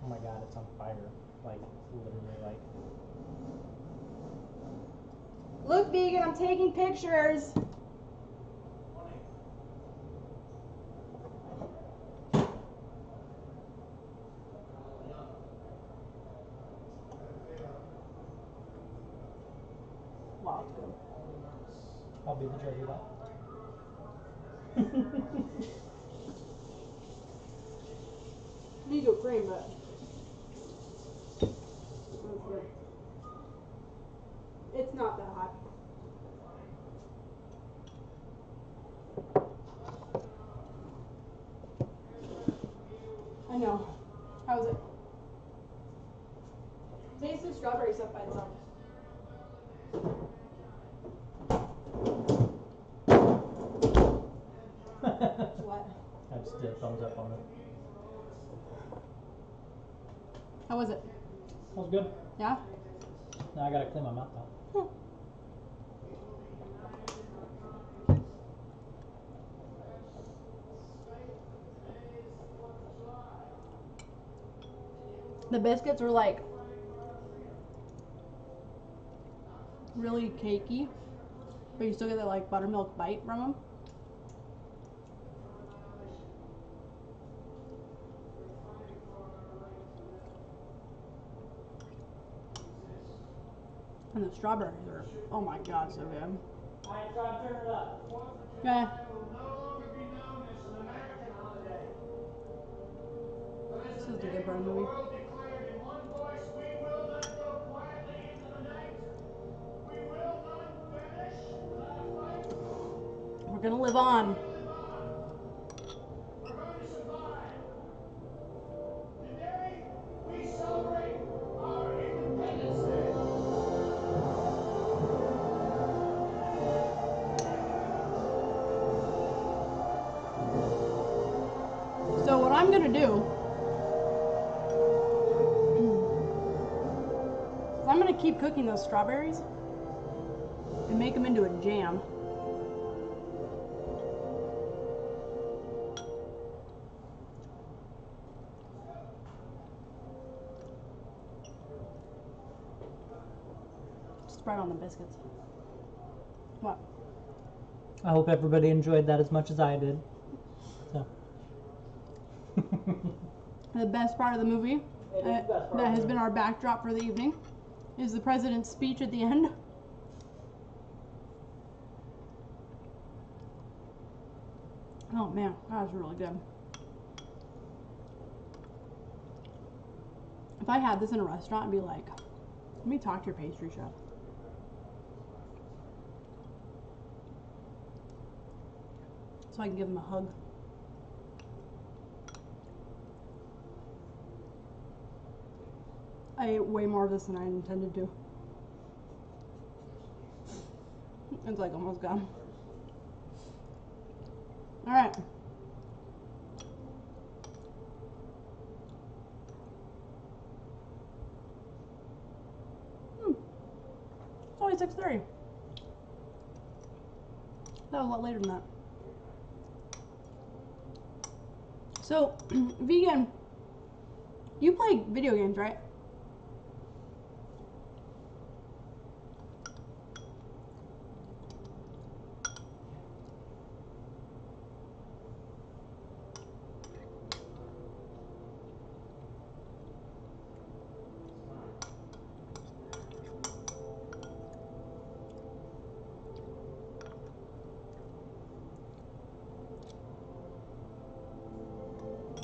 Oh my god, it's on fire. Like, literally, like. Look, vegan, I'm taking pictures. Wow, it's good. I'll be the judge of that. Need to cream, but it's good. It's not that hot. I know. How is it? Taste the strawberry stuff by itself. What? I just did a thumbs up on it. How was it? That was good. Yeah? Now I gotta clean my mouth out. The biscuits are like really cakey, but you still get that like buttermilk bite from them. And the strawberries are, oh my god, so good. Alright, try to turn it up. Okay. This is a good part of the movie. We're gonna live on. We're going to survive. Today, we celebrate our Independence Day. I'm gonna do is I'm gonna keep cooking those strawberries and make them into a jam. Spread on the biscuits. What? I hope everybody enjoyed that as much as I did. So. The best part of the movie that has been our backdrop for the evening is the president's speech at the end. Oh man, that was really good. If I had this in a restaurant, I'd be like, let me talk to your pastry chef. So I can give him a hug. I ate way more of this than I intended to. It's like almost gone. All right. It's only 6:30. That was a lot later than that. So, vegan, you play video games, right?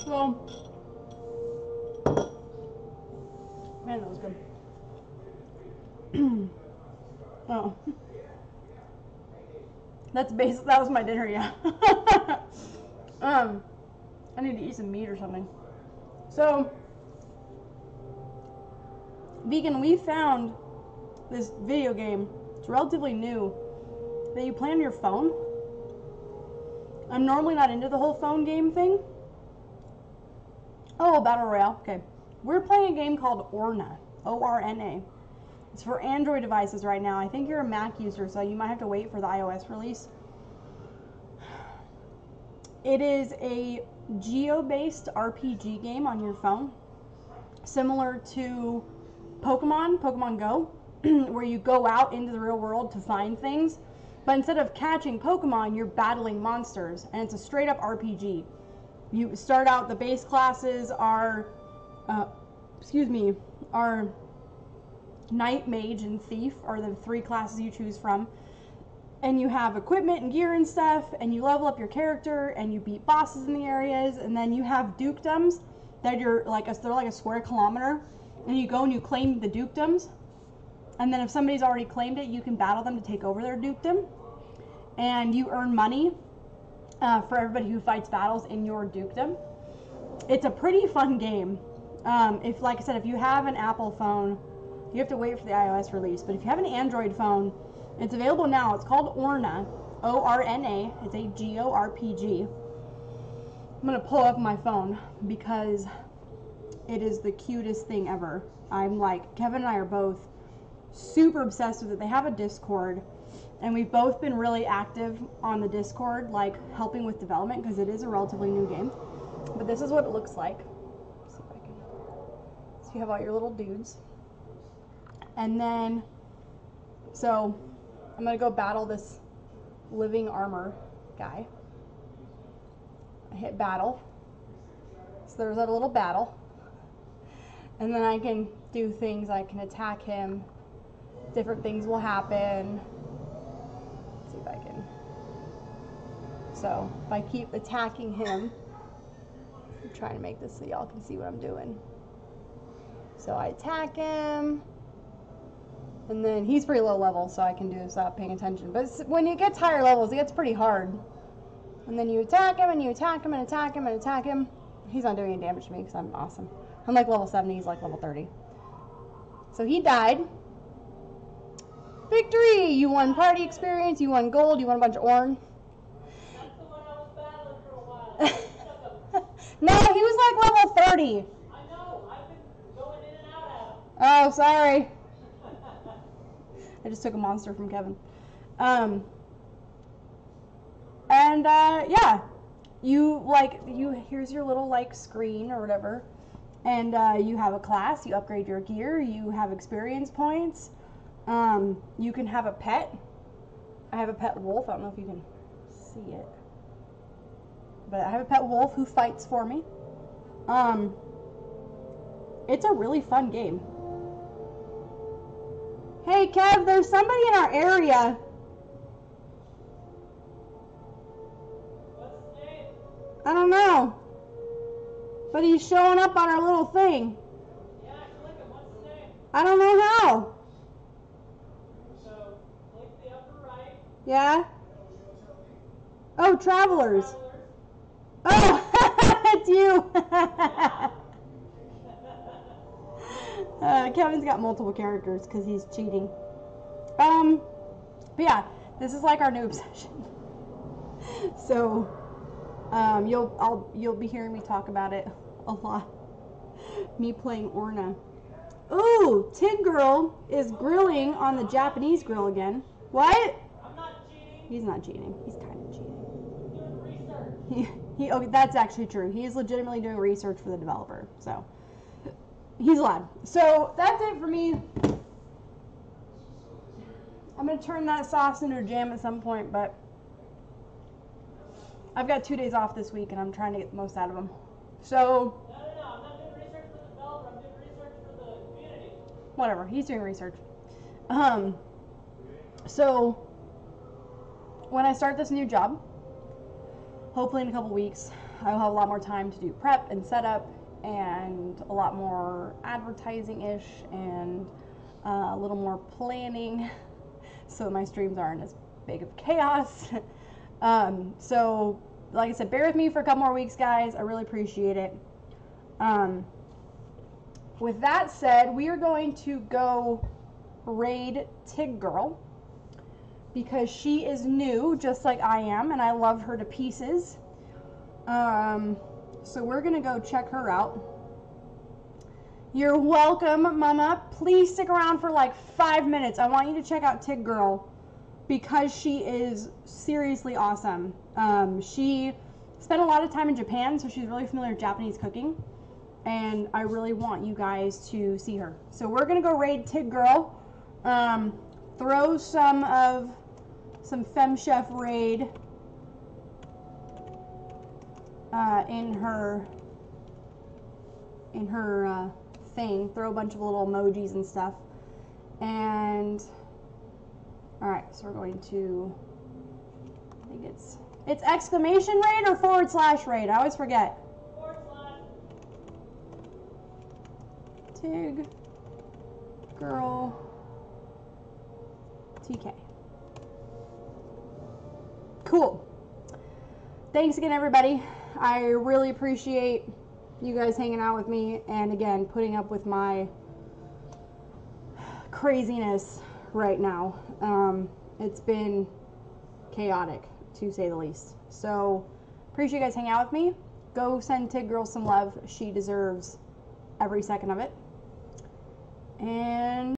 So, man, that was good. Oh, that was my dinner, yeah. I need to eat some meat or something. So, vegan, we found this video game. It's relatively new that you play on your phone. I'm normally not into the whole phone game thing. Oh, Battle Royale. Okay. We're playing a game called Orna. O-R-N-A. It's for Android devices right now. I think you're a Mac user, so you might have to wait for the iOS release. It is a geo-based RPG game on your phone, similar to Pokemon Go, where you go out into the real world to find things. But instead of catching Pokemon, you're battling monsters, and it's a straight-up RPG. You start out, the base classes are, are Knight, Mage, and Thief are the 3 classes you choose from. And you have equipment and gear and stuff, and you level up your character, and you beat bosses in the areas, and then you have dukedoms that they're like a square kilometer, and you go and you claim the dukedoms. And then if somebody's already claimed it, you can battle them to take over their dukedom. And you earn money for everybody who fights battles in your dukedom. It's a pretty fun game. If, like I said, if you have an Apple phone, you have to wait for the iOS release. But if you have an Android phone, it's available now. It's called Orna, O-R-N-A. It's a G-O-R-P-G. I'm gonna pull up my phone because it is the cutest thing ever. I'm like, Kevin and I are both super obsessed with it. They have a Discord, and we've both been really active on the Discord, like helping with development, because it is a relatively new game. But this is what it looks like. Let's see if I can. So you have all your little dudes, and then so I'm gonna go battle this living armor guy. I hit battle, so there's that little battle, and then I can do things. I can attack him. Different things will happen. Let's see if I can. So if I keep attacking him, I'm trying to make this so y'all can see what I'm doing. So I attack him, and then he's pretty low level, so I can do this without paying attention. But when it gets higher levels, it gets pretty hard. And then you attack him, and you attack him, and attack him, and attack him. He's not doing any damage to me because I'm awesome. I'm like level 70, he's like level 30. So he died. Victory! You won party experience, you won gold, you won a bunch of orange. That's the one I was battling for a while. No, he was like level 30. I know. I've been going in and out at him. Oh, sorry. I just took a monster from Kevin. Yeah, here's your little like screen or whatever, and you have a class. You upgrade your gear. You have experience points. You can have a pet. I have a pet wolf. I don't know if you can see it, but I have a pet wolf who fights for me. It's a really fun game. Hey, Kev, there's somebody in our area. What's his name? I don't know. But he's showing up on our little thing. Yeah, click him. What's his name? I don't know how. So, click the upper right. Yeah? Oh, travelers. Travelers. Oh, it's you. Kevin's got multiple characters because he's cheating. But yeah, this is like our new obsession. So, you'll be hearing me talk about it a lot. Me playing Orna. Ooh, Tig Girl is grilling on the Japanese grill again. What? I'm not cheating. He's not cheating. He's kind of cheating. I'm doing research. Okay, that's actually true. He is legitimately doing research for the developer, so he's allowed. So that's it for me. I'm gonna turn that sauce into a jam at some point, but I've got 2 days off this week, and I'm trying to get the most out of them. So No. I'm not doing research for the developer. I'm doing research for the community. whatever, he's doing research. So when I start this new job, hopefully in a couple weeks, I'll have a lot more time to do prep and setup and a lot more advertising-ish and a little more planning so my streams aren't as big of chaos. So like I said, bear with me for a couple more weeks, guys. I really appreciate it. With that said, we are going to go raid Tig Girl because she is new, just like I am, and I love her to pieces. So we're gonna go check her out. You're welcome, Mama. Please stick around for like 5 minutes. I want you to check out Tig Girl because she is seriously awesome. She spent a lot of time in Japan, so she's really familiar with Japanese cooking, and I really want you guys to see her. So we're gonna go raid Tig Girl. Throw some Fem Chef raid in her thing. Throw a bunch of little emojis and stuff. And alright, so we're going to, I think it's exclamation raid or / raid. I always forget. / Tig Girl TK. Cool. Thanks again, everybody. I really appreciate you guys hanging out with me and again putting up with my craziness right now. It's been chaotic, to say the least. So appreciate you guys hanging out with me. Go send Tig Girl some love. She deserves every second of it. And